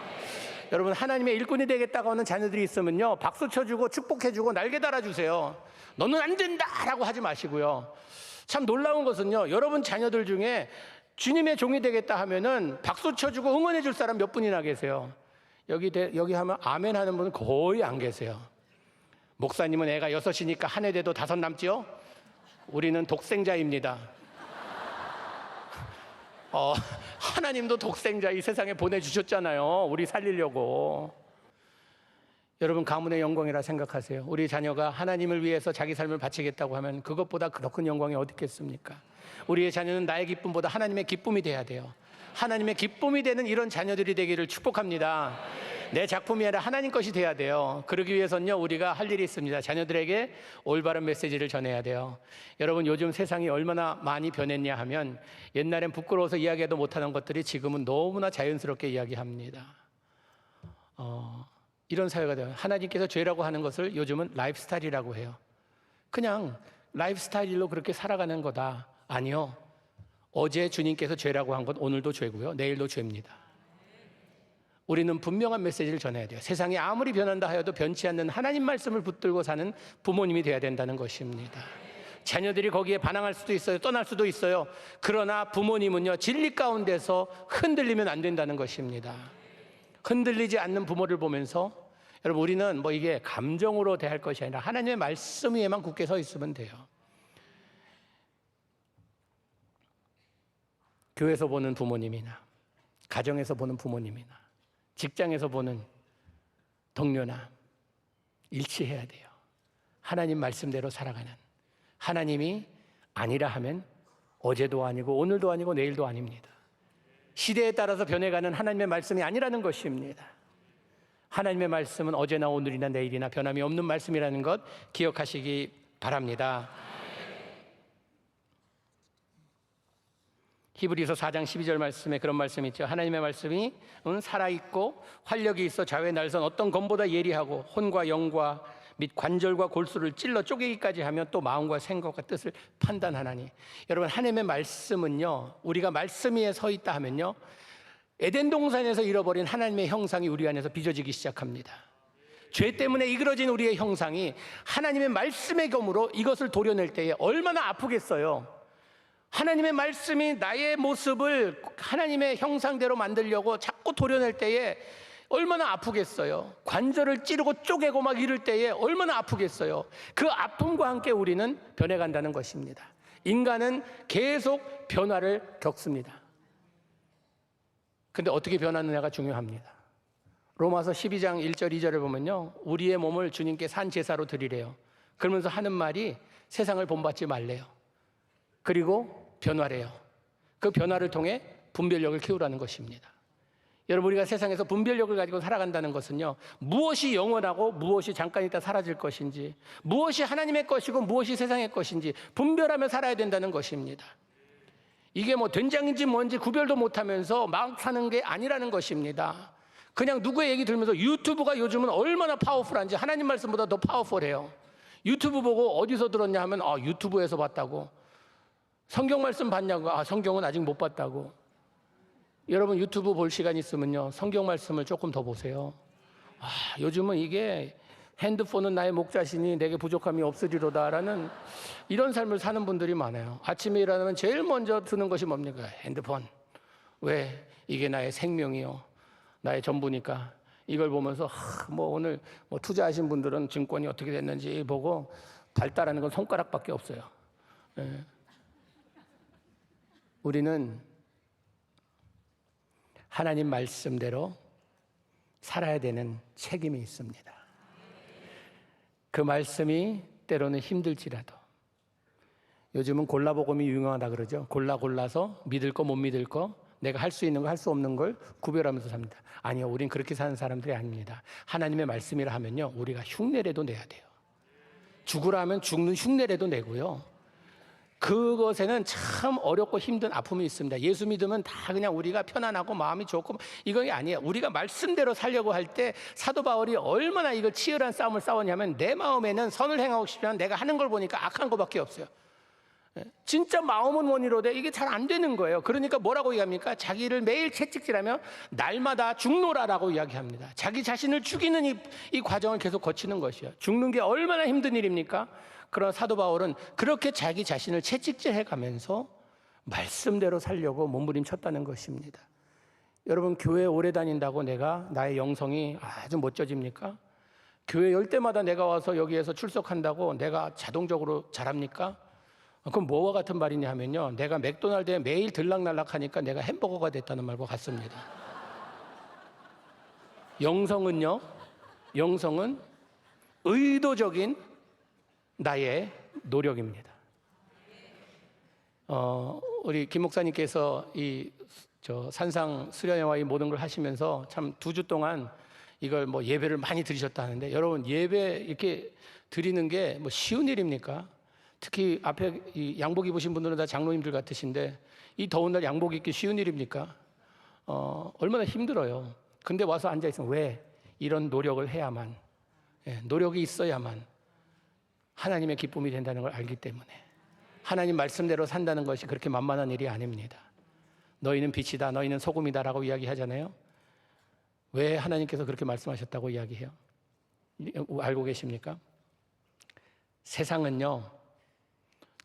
여러분, 하나님의 일꾼이 되겠다고 하는 자녀들이 있으면요, 박수 쳐주고 축복해주고 날개 달아주세요. 너는 안 된다라고 하지 마시고요. 참 놀라운 것은요, 여러분 자녀들 중에 주님의 종이 되겠다 하면은 박수 쳐주고 응원해줄 사람 몇 분이나 계세요. 여기 하면 아멘 하는 분은 거의 안 계세요. 목사님은 애가 6이니까 한 해 돼도 5 남지요? 우리는 독생자입니다. 하나님도 독생자 이 세상에 보내주셨잖아요. 우리 살리려고. 여러분, 가문의 영광이라 생각하세요. 우리 자녀가 하나님을 위해서 자기 삶을 바치겠다고 하면 그것보다 더 큰 영광이 어디 있겠습니까? 우리의 자녀는 나의 기쁨보다 하나님의 기쁨이 돼야 돼요. 하나님의 기쁨이 되는 이런 자녀들이 되기를 축복합니다. 내 작품이 아니라 하나님 것이 돼야 돼요. 그러기 위해서는요, 우리가 할 일이 있습니다. 자녀들에게 올바른 메시지를 전해야 돼요. 여러분, 요즘 세상이 얼마나 많이 변했냐 하면 옛날엔 부끄러워서 이야기해도 못하는 것들이 지금은 너무나 자연스럽게 이야기합니다. 이런 사회가 돼요. 하나님께서 죄라고 하는 것을 요즘은 라이프스타일이라고 해요. 그냥 라이프스타일로 그렇게 살아가는 거다. 아니요. 어제 주님께서 죄라고 한 건 오늘도 죄고요. 내일도 죄입니다. 우리는 분명한 메시지를 전해야 돼요. 세상이 아무리 변한다 하여도 변치 않는 하나님 말씀을 붙들고 사는 부모님이 돼야 된다는 것입니다. 자녀들이 거기에 반항할 수도 있어요. 떠날 수도 있어요. 그러나 부모님은요, 진리 가운데서 흔들리면 안 된다는 것입니다. 흔들리지 않는 부모를 보면서 여러분, 우리는 뭐 이게 감정으로 대할 것이 아니라 하나님의 말씀 위에만 굳게 서 있으면 돼요. 교회에서 보는 부모님이나 가정에서 보는 부모님이나 직장에서 보는 동료나 일치해야 돼요. 하나님 말씀대로 살아가는, 하나님이 아니라 하면 어제도 아니고 오늘도 아니고 내일도 아닙니다. 시대에 따라서 변해가는 하나님의 말씀이 아니라는 것입니다. 하나님의 말씀은 어제나 오늘이나 내일이나 변함이 없는 말씀이라는 것 기억하시기 바랍니다. 히브리서 4장 12절 말씀에 그런 말씀이 있죠. 하나님의 말씀이 살아있고 활력이 있어 좌우에 날선 어떤 검보다 예리하고 혼과 영과 및 관절과 골수를 찔러 쪼개기까지 하며 또 마음과 생각과 뜻을 판단하나니. 여러분, 하나님의 말씀은요, 우리가 말씀 위에 서 있다 하면요, 에덴 동산에서 잃어버린 하나님의 형상이 우리 안에서 빚어지기 시작합니다. 죄 때문에 이그러진 우리의 형상이 하나님의 말씀의 검으로 이것을 도려낼 때에 얼마나 아프겠어요. 하나님의 말씀이 나의 모습을 하나님의 형상대로 만들려고 자꾸 도려낼 때에 얼마나 아프겠어요. 관절을 찌르고 쪼개고 막 이럴 때에 얼마나 아프겠어요. 그 아픔과 함께 우리는 변해간다는 것입니다. 인간은 계속 변화를 겪습니다. 근데 어떻게 변하느냐가 중요합니다. 로마서 12장 1절 2절을 보면요, 우리의 몸을 주님께 산 제사로 드리래요. 그러면서 하는 말이 세상을 본받지 말래요. 그리고 변화래요. 그 변화를 통해 분별력을 키우라는 것입니다. 여러분, 우리가 세상에서 분별력을 가지고 살아간다는 것은요, 무엇이 영원하고 무엇이 잠깐 있다 사라질 것인지, 무엇이 하나님의 것이고 무엇이 세상의 것인지 분별하며 살아야 된다는 것입니다. 이게 뭐 된장인지 뭔지 구별도 못하면서 막 사는 게 아니라는 것입니다. 그냥 누구의 얘기 들으면서 유튜브가 요즘은 얼마나 파워풀한지, 하나님 말씀보다 더 파워풀해요. 유튜브 보고 어디서 들었냐 하면 유튜브에서 봤다고. 성경 말씀 봤냐고. 성경은 아직 못 봤다고. 여러분, 유튜브 볼 시간 있으면요, 성경 말씀을 조금 더 보세요. 요즘은 이게 핸드폰은 나의 목자시니 내게 부족함이 없으리로다라는 이런 삶을 사는 분들이 많아요. 아침에 일어나면 제일 먼저 드는 것이 뭡니까? 핸드폰. 왜? 이게 나의 생명이요, 나의 전부니까. 이걸 보면서 뭐 오늘 뭐 투자하신 분들은 증권이 어떻게 됐는지 보고 발달하는 건 손가락밖에 없어요. 우리는 하나님 말씀대로 살아야 되는 책임이 있습니다. 그 말씀이 때로는 힘들지라도, 요즘은 골라복음이 유명하다 그러죠. 골라서 믿을 거 못 믿을 거, 내가 할 수 있는 거 할 수 없는 걸 구별하면서 삽니다. 아니요, 우린 그렇게 사는 사람들이 아닙니다. 하나님의 말씀이라 하면요, 우리가 흉내라도 내야 돼요. 죽으라 하면 죽는 흉내라도 내고요. 그것에는 참 어렵고 힘든 아픔이 있습니다. 예수 믿으면 다 그냥 우리가 편안하고 마음이 좋고 이건 아니에요. 우리가 말씀대로 살려고 할 때 사도 바울이 얼마나 이걸 치열한 싸움을 싸웠냐면, 내 마음에는 선을 행하고 싶지만 내가 하는 걸 보니까 악한 것밖에 없어요. 진짜 마음은 원이로되 이게 잘 안 되는 거예요. 그러니까 뭐라고 얘기합니까? 자기를 매일 채찍질하며 날마다 죽노라라고 이야기합니다. 자기 자신을 죽이는 이 과정을 계속 거치는 것이요. 죽는 게 얼마나 힘든 일입니까? 그러나 사도 바울은 그렇게 자기 자신을 채찍질해 가면서 말씀대로 살려고 몸부림쳤다는 것입니다. 여러분, 교회 오래 다닌다고 내가 나의 영성이 아주 멋져집니까? 교회 열 때마다 내가 와서 여기에서 출석한다고 내가 자동적으로 잘합니까? 그럼 뭐와 같은 말이냐 하면요, 내가 맥도날드에 매일 들락날락하니까 내가 햄버거가 됐다는 말과 같습니다. 영성은요, 영성은 의도적인 나의 노력입니다. 우리 김 목사님께서 산상 수련회와 이 모든 걸 하시면서 참 2주 동안 이걸 뭐 예배를 많이 드리셨다는데, 여러분, 예배 이렇게 드리는 게 뭐 쉬운 일입니까? 특히 앞에 이 양복 입으신 분들은 다 장로님들 같으신데, 이 더운 날 양복 입기 쉬운 일입니까? 얼마나 힘들어요. 근데 와서 앉아 있으면 왜? 이런 노력을 해야만, 노력이 있어야만 하나님의 기쁨이 된다는 걸 알기 때문에, 하나님 말씀대로 산다는 것이 그렇게 만만한 일이 아닙니다. 너희는 빛이다, 너희는 소금이다라고 이야기하잖아요. 왜 하나님께서 그렇게 말씀하셨다고 이야기해요? 알고 계십니까? 세상은요,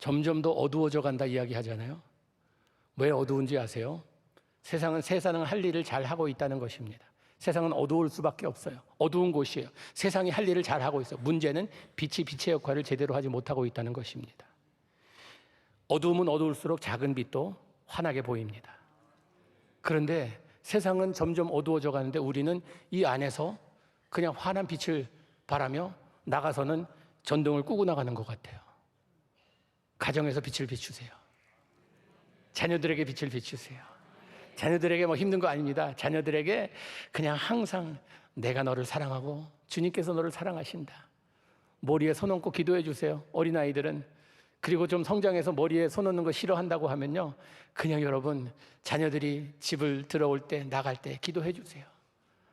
점점 더 어두워져 간다 이야기하잖아요. 왜 어두운지 아세요? 세상은 할 일을 잘 하고 있다는 것입니다. 세상은 어두울 수밖에 없어요. 어두운 곳이에요. 세상이 할 일을 잘 하고 있어요. 문제는 빛이 빛의 역할을 제대로 하지 못하고 있다는 것입니다. 어두우면 어두울수록 작은 빛도 환하게 보입니다. 그런데 세상은 점점 어두워져 가는데 우리는 이 안에서 그냥 환한 빛을 바라며 나가서는 전등을 끄고 나가는 것 같아요. 가정에서 빛을 비추세요. 자녀들에게 빛을 비추세요. 자녀들에게 뭐 힘든 거 아닙니다. 자녀들에게 그냥 항상 내가 너를 사랑하고 주님께서 너를 사랑하신다. 머리에 손 얹고 기도해 주세요. 어린아이들은. 그리고 좀 성장해서 머리에 손 얹는 거 싫어한다고 하면요, 그냥 여러분, 자녀들이 집을 들어올 때, 나갈 때 기도해 주세요.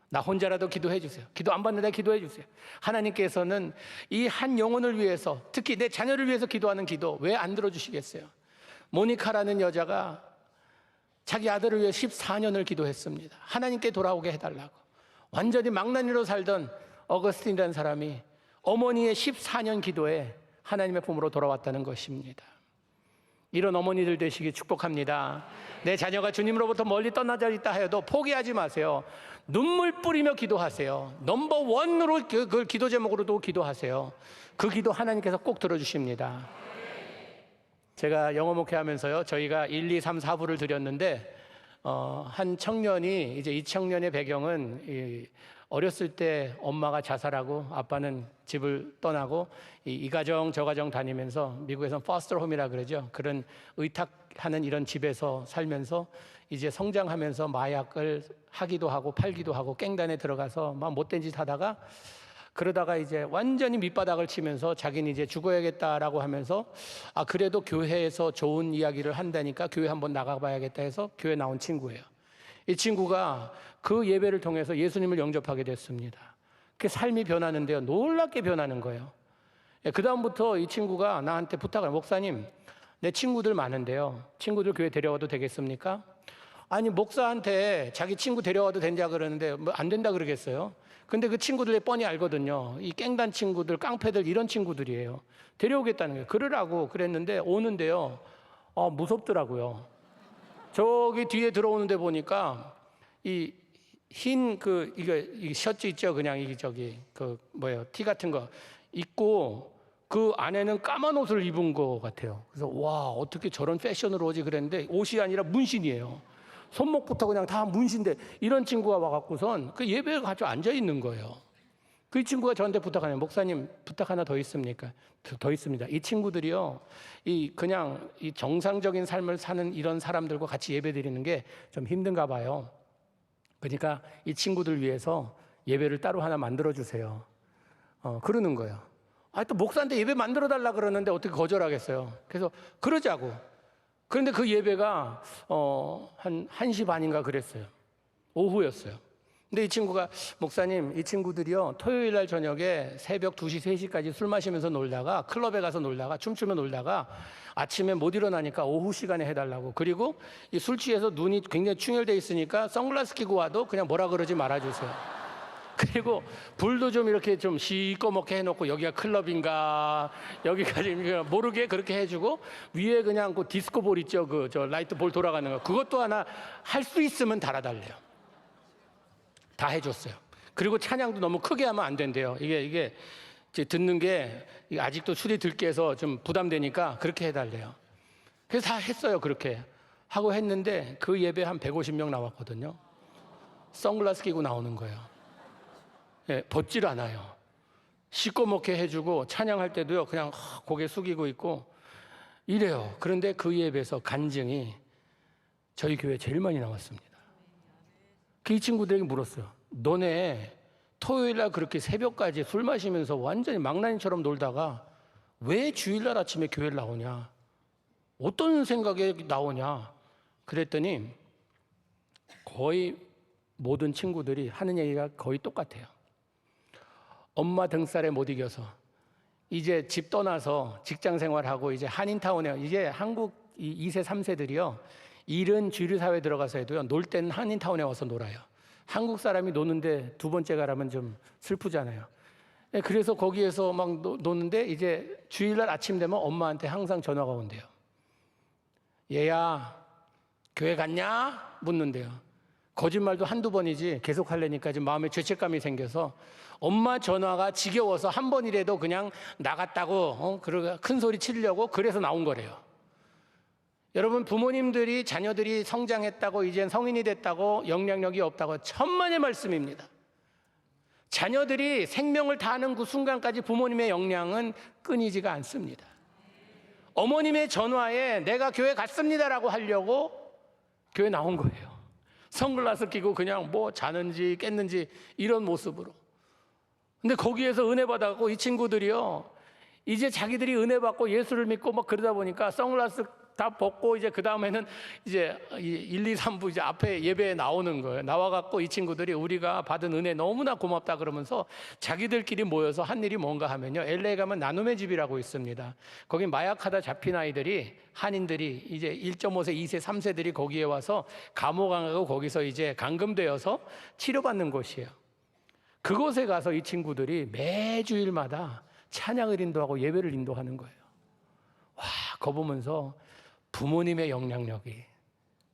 나 혼자라도 기도해 주세요. 기도 안 받는데 기도해 주세요. 하나님께서는 이 한 영혼을 위해서, 특히 내 자녀를 위해서 기도하는 기도 왜 안 들어주시겠어요? 모니카라는 여자가 자기 아들을 위해 14년을 기도했습니다. 하나님께 돌아오게 해달라고. 완전히 망나니로 살던 어거스틴이라는 사람이 어머니의 14년 기도에 하나님의 품으로 돌아왔다는 것입니다. 이런 어머니들 되시기 축복합니다. 내 자녀가 주님으로부터 멀리 떠나져 있다 하여도 포기하지 마세요. 눈물 뿌리며 기도하세요. 넘버 원으로 그 기도 제목으로도 기도하세요. 그 기도 하나님께서 꼭 들어주십니다. 제가 영어 목회하면서요, 저희가 1, 2, 3, 4부를 드렸는데, 한 청년이, 이제 이 청년의 배경은 어렸을 때 엄마가 자살하고 아빠는 집을 떠나고 이 가정 저 가정 다니면서, 미국에서는 포스터 홈이라 그러죠. 그런 의탁하는 이런 집에서 살면서 이제 성장하면서 마약을 하기도 하고 팔기도 하고 깽단에 들어가서 막 못된 짓 하다가, 그러다가 이제 완전히 밑바닥을 치면서 자기는 이제 죽어야겠다라고 하면서, 그래도 교회에서 좋은 이야기를 한다니까 교회 한번 나가봐야겠다 해서 교회 나온 친구예요. 이 친구가 그 예배를 통해서 예수님을 영접하게 됐습니다. 그 삶이 변하는데요, 놀랍게 변하는 거예요. 그 다음부터 이 친구가 나한테 부탁을, 목사님, 내 친구들 많은데요, 친구들 교회 데려와도 되겠습니까? 아니, 목사한테 자기 친구 데려와도 된다 그러는데 뭐 안 된다 그러겠어요? 근데 그 친구들이 뻔히 알거든요. 이 깽단 친구들, 깡패들, 이런 친구들이에요. 데려오겠다는 거예요. 그러라고 그랬는데 오는데요, 무섭더라고요. 저기 뒤에 들어오는데 보니까 이 흰 이 셔츠 있죠, 그냥 티 같은 거 입고 그 안에는 까만 옷을 입은 것 같아요. 그래서 와, 어떻게 저런 패션으로 오지 그랬는데 옷이 아니라 문신이에요. 손목부터 그냥 다 문신데, 이런 친구가 와갖고선 그 예배에 가서 앉아 있는 거예요. 그 친구가 저한테 부탁하네요. 목사님, 부탁 하나 더 있습니까? 더 있습니다. 이 친구들이요, 그냥 이 정상적인 삶을 사는 이런 사람들과 같이 예배 드리는 게 좀 힘든가 봐요. 그러니까 이 친구들 위해서 예배를 따로 하나 만들어 주세요. 그러는 거예요. 또 목사한테 예배 만들어 달라 그러는데 어떻게 거절하겠어요? 그래서 그러자고. 그런데 그 예배가 한 1시 반인가 그랬어요. 오후였어요. 근데 이 친구가, 목사님, 이 친구들이요, 토요일 날 저녁에 새벽 2시, 3시까지 술 마시면서 놀다가, 클럽에 가서 놀다가, 춤추며 놀다가 아침에 못 일어나니까 오후 시간에 해달라고. 그리고 이 술 취해서 눈이 굉장히 충혈돼 있으니까 선글라스 끼고 와도 그냥 뭐라 그러지 말아주세요. 그리고 불도 좀 이렇게 좀 시꺼멓게 해놓고, 여기가 클럽인가 여기까지 모르게 그렇게 해주고, 위에 그냥 그 디스코 볼 있죠, 저 라이트 볼 돌아가는 거, 그것도 하나 할 수 있으면 달아달래요. 다 해줬어요. 그리고 찬양도 너무 크게 하면 안 된대요. 이게 이제 듣는 게 아직도 술이 들깨서 좀 부담되니까 그렇게 해달래요. 그래서 다 했어요. 그렇게 하고 했는데 그 예배 한 150명 나왔거든요. 선글라스 끼고 나오는 거예요. 예, 벗질 않아요. 시꺼멓게 해주고 찬양할 때도요 그냥 고개 숙이고 있고 이래요. 그런데 그 예배에서 간증이 저희 교회 제일 많이 나왔습니다. 이 친구들에게 물었어요. 너네 토요일날 그렇게 새벽까지 술 마시면서 완전히 망나니처럼 놀다가 왜 주일날 아침에 교회를 나오냐? 어떤 생각에 나오냐? 그랬더니 거의 모든 친구들이 하는 얘기가 거의 똑같아요. 엄마 등살에 못 이겨서 이제 집 떠나서 직장 생활하고 이제 한인타운에 이제 한국 2세, 3세들이요. 일은 주류 사회에 들어가서 해도요. 놀 때는 한인타운에 와서 놀아요. 한국 사람이 노는데 두 번째 가라면 좀 슬프잖아요. 그래서 거기에서 막 노는데 이제 주일날 아침 되면 엄마한테 항상 전화가 온대요. 얘야, 교회 갔냐? 묻는데요. 거짓말도 한두 번이지 계속 하려니까 지금 마음에 죄책감이 생겨서 엄마 전화가 지겨워서 한 번이라도 그냥 나갔다고 그러고 큰 소리 치려고 그래서 나온 거래요. 여러분, 부모님들이 자녀들이 성장했다고 이젠 성인이 됐다고 영향력이 없다고 천만의 말씀입니다. 자녀들이 생명을 다하는 그 순간까지 부모님의 영향은 끊이지가 않습니다. 어머님의 전화에 내가 교회 갔습니다라고 하려고 교회 나온 거예요. 선글라스 끼고 그냥 뭐 자는지 깼는지 이런 모습으로. 근데 거기에서 은혜 받아갖고 이 친구들이요, 이제 자기들이 은혜 받고 예수를 믿고 막 그러다 보니까 선글라스 다 벗고 이제 그 다음에는 이제 1, 2, 3부 이제 앞에 예배에 나오는 거예요. 나와갖고 이 친구들이 우리가 받은 은혜 너무나 고맙다 그러면서 자기들끼리 모여서 한 일이 뭔가 하면요. LA 가면 나눔의 집이라고 있습니다. 거기 마약하다 잡힌 아이들이 한인들이 이제 1.5세, 2세, 3세들이 거기에 와서 감옥 안 가고 거기서 이제 감금되어서 치료받는 곳이에요. 그곳에 가서 이 친구들이 매주일마다 찬양을 인도하고 예배를 인도하는 거예요. 와, 그거 보면서 부모님의 영향력이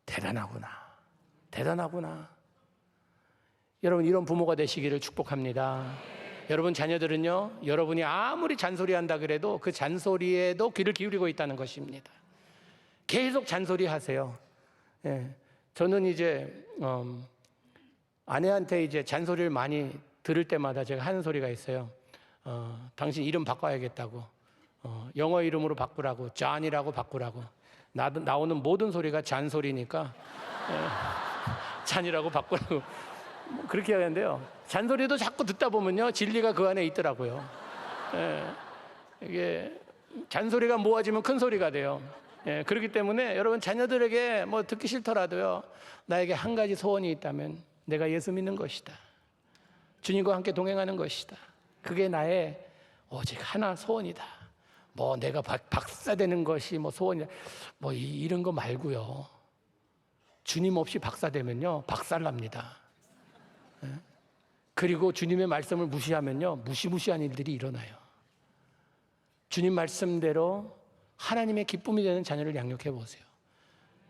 대단하구나. 대단하구나. 여러분, 이런 부모가 되시기를 축복합니다. 여러분 자녀들은요, 여러분이 아무리 잔소리한다 그래도 그 잔소리에도 귀를 기울이고 있다는 것입니다. 계속 잔소리 하세요. 예, 저는 이제 아내한테 이제 잔소리를 많이 들을 때마다 제가 하는 소리가 있어요. 당신 이름 바꿔야겠다고. 영어 이름으로 바꾸라고. 존이라고 바꾸라고. 나오는 모든 소리가 잔소리니까 잔이라고 바꾸라고. 그렇게 하는데요. 잔소리도 자꾸 듣다 보면요, 진리가 그 안에 있더라고요. 이게 잔소리가 모아지면 큰 소리가 돼요. 그렇기 때문에 여러분 자녀들에게 뭐 듣기 싫더라도요, 나에게 한 가지 소원이 있다면 내가 예수 믿는 것이다. 주님과 함께 동행하는 것이다. 그게 나의 오직 하나 소원이다. 뭐 내가 박사 되는 것이 뭐 소원이다. 뭐 이런 거 말고요. 주님 없이 박사 되면요, 박살납니다. 그리고 주님의 말씀을 무시하면요, 무시무시한 일들이 일어나요. 주님 말씀대로 하나님의 기쁨이 되는 자녀를 양육해 보세요.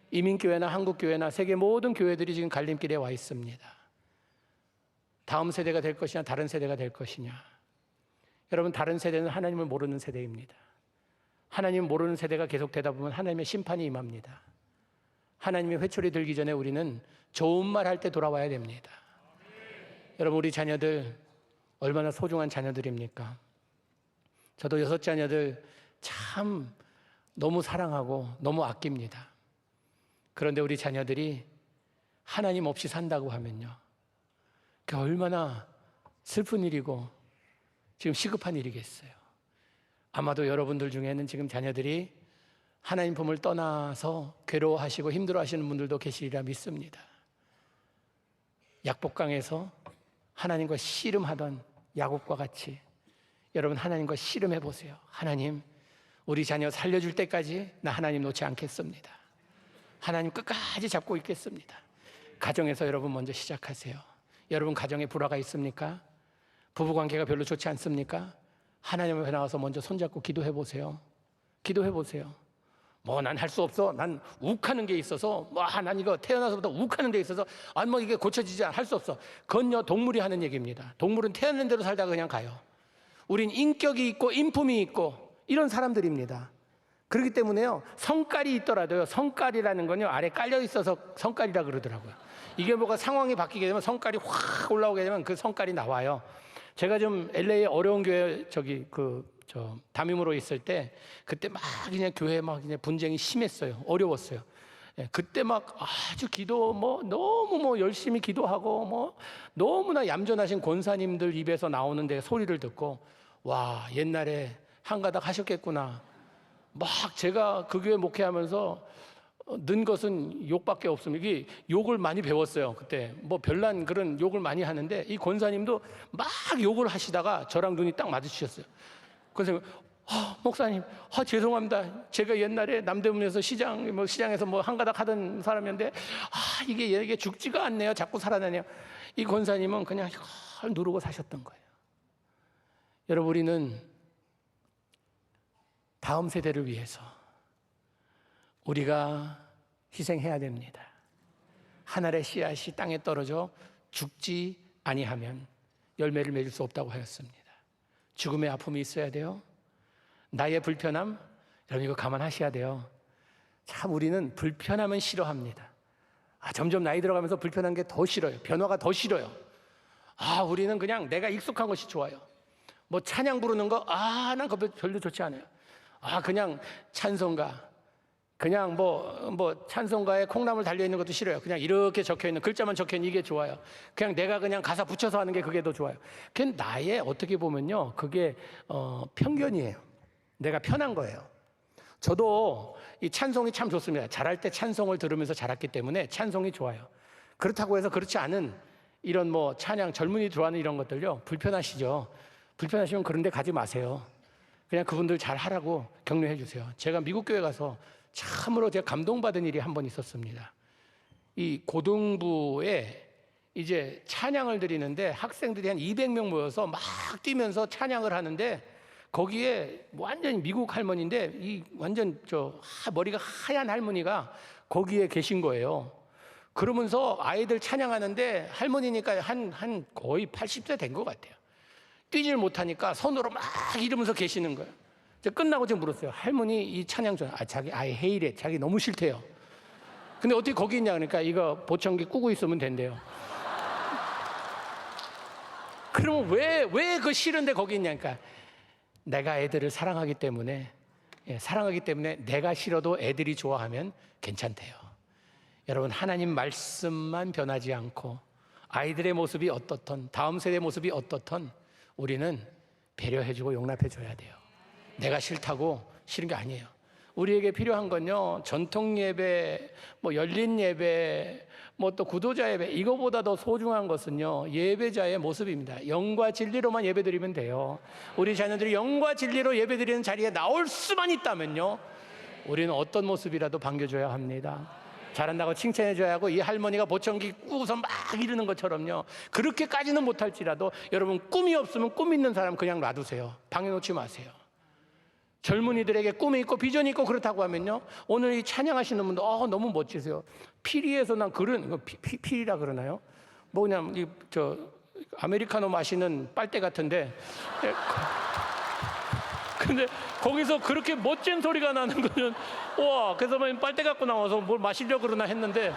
이민교회나 한국교회나 세계 모든 교회들이 지금 갈림길에 와 있습니다. 다음 세대가 될 것이냐 다른 세대가 될 것이냐. 여러분, 다른 세대는 하나님을 모르는 세대입니다. 하나님을 모르는 세대가 계속 되다 보면 하나님의 심판이 임합니다. 하나님의 회초리 들기 전에 우리는 좋은 말 할 때 돌아와야 됩니다. 여러분, 우리 자녀들 얼마나 소중한 자녀들입니까? 저도 6 자녀들 참 너무 사랑하고 너무 아낍니다. 그런데 우리 자녀들이 하나님 없이 산다고 하면요, 그게 얼마나 슬픈 일이고 지금 시급한 일이겠어요. 아마도 여러분들 중에는 지금 자녀들이 하나님 품을 떠나서 괴로워하시고 힘들어하시는 분들도 계시리라 믿습니다. 약복강에서 하나님과 씨름하던 야곱과 같이 여러분 하나님과 씨름해 보세요. 하나님, 우리 자녀 살려줄 때까지 나 하나님 놓지 않겠습니다. 하나님 끝까지 잡고 있겠습니다. 가정에서 여러분 먼저 시작하세요. 여러분 가정에 불화가 있습니까? 부부관계가 별로 좋지 않습니까? 하나님 앞에 나와서 먼저 손잡고 기도해 보세요. 기도해 보세요. 뭐 난 할 수 없어. 난 욱하는 게 있어서 난 이거 태어나서부터 욱하는 데 있어서 뭐 이게 고쳐지지 할 수 없어. 그건요 동물이 하는 얘기입니다. 동물은 태어난 대로 살다가 그냥 가요. 우린 인격이 있고 인품이 있고 이런 사람들입니다. 그렇기 때문에요 성깔이 있더라도요 성깔이라는 건요 아래 깔려 있어서 성깔이라 그러더라고요. 이게 뭐가 상황이 바뀌게 되면 성깔이 확 올라오게 되면 그 성깔이 나와요. 제가 좀 LA 어려운 교회 담임으로 있을 때 그때 막 그냥 교회 막 그냥 분쟁이 심했어요. 어려웠어요. 예, 그때 막 아주 기도 너무 열심히 기도하고 너무나 얌전하신 권사님들 입에서 나오는데 소리를 듣고 와 옛날에 한가닥 하셨겠구나. 막 제가 그 교회 목회하면서 는 것은 욕밖에 없습니다. 이게 욕을 많이 배웠어요. 그때 별난 그런 욕을 많이 하는데 이 권사님도 막 욕을 하시다가 저랑 눈이 딱 마주치셨어요. 권사님, 목사님, 죄송합니다. 제가 옛날에 남대문에서 시장에서 한가닥 하던 사람이었는데 이게 죽지가 않네요. 자꾸 살아나네요. 이 권사님은 그냥 이걸 누르고 사셨던 거예요. 여러분 우리는 다음 세대를 위해서 우리가 희생해야 됩니다. 한 알의 씨앗이 땅에 떨어져 죽지 아니하면 열매를 맺을 수 없다고 하였습니다. 죽음의 아픔이 있어야 돼요. 나의 불편함, 여러분 이거 감안하셔야 돼요. 참 우리는 불편함은 싫어합니다. 점점 나이 들어가면서 불편한 게 더 싫어요. 변화가 더 싫어요. 우리는 그냥 내가 익숙한 것이 좋아요. 찬양 부르는 거, 난 그거 별로 좋지 않아요. 그냥 찬송가, 그냥 찬송가에 콩나물 달려있는 것도 싫어요. 그냥 이렇게 적혀있는, 글자만 적혀있는 이게 좋아요. 그냥 내가 그냥 가사 붙여서 하는 게 그게 더 좋아요. 그게 나의 어떻게 보면요. 그게, 편견이에요. 내가 편한 거예요. 저도 이 찬송이 참 좋습니다. 잘할 때 찬송을 들으면서 자랐기 때문에 찬송이 좋아요. 그렇다고 해서 그렇지 않은 이런 찬양, 젊은이 좋아하는 이런 것들요. 불편하시죠? 불편하시면 그런 데 가지 마세요. 그냥 그분들 잘 하라고 격려해 주세요. 제가 미국 교회 가서 참으로 제가 감동받은 일이 한 번 있었습니다. 이 고등부에 이제 찬양을 드리는데 학생들이 한 200명 모여서 막 뛰면서 찬양을 하는데 거기에 완전히 미국 할머니인데 이 완전 머리가 하얀 할머니가 거기에 계신 거예요. 그러면서 아이들 찬양하는데 할머니니까 한 거의 80세 된 것 같아요. 뛰질 못하니까 손으로 막 이러면서 계시는 거예요. 제가 끝나고 제가 물었어요. 할머니 이 찬양 좀 자기 아예 헤이래 자기 너무 싫대요. 근데 어떻게 거기 있냐 그러니까 이거 보청기 끄고 있으면 된대요. 그러면 왜 그 싫은데 거기 있냐니까 내가 애들을 사랑하기 때문에 내가 싫어도 애들이 좋아하면 괜찮대요. 여러분 하나님 말씀만 변하지 않고 아이들의 모습이 어떻든 다음 세대의 모습이 어떻든 우리는 배려해주고 용납해줘야 돼요. 내가 싫다고 싫은 게 아니에요. 우리에게 필요한 건요 전통 예배, 열린 예배, 또 구도자 예배 이거보다 더 소중한 것은요 예배자의 모습입니다. 영과 진리로만 예배드리면 돼요. 우리 자녀들이 영과 진리로 예배드리는 자리에 나올 수만 있다면요 우리는 어떤 모습이라도 반겨줘야 합니다. 잘한다고 칭찬해줘야 하고 이 할머니가 보청기 꾸고서 막 이러는 것처럼요 그렇게까지는 못할지라도 여러분 꿈이 없으면 꿈 있는 사람 그냥 놔두세요. 방해놓지 마세요. 젊은이들에게 꿈이 있고 비전이 있고 그렇다고 하면요 오늘 이 찬양하시는 분들 너무 멋지세요. 피리에서 난 그런 피리라 그러나요? 그냥 아메리카노 마시는 빨대 같은데 근데 거기서 그렇게 멋진 소리가 나는 거는 와 그래서 빨대 갖고 나와서 뭘 마시려고 그러나 했는데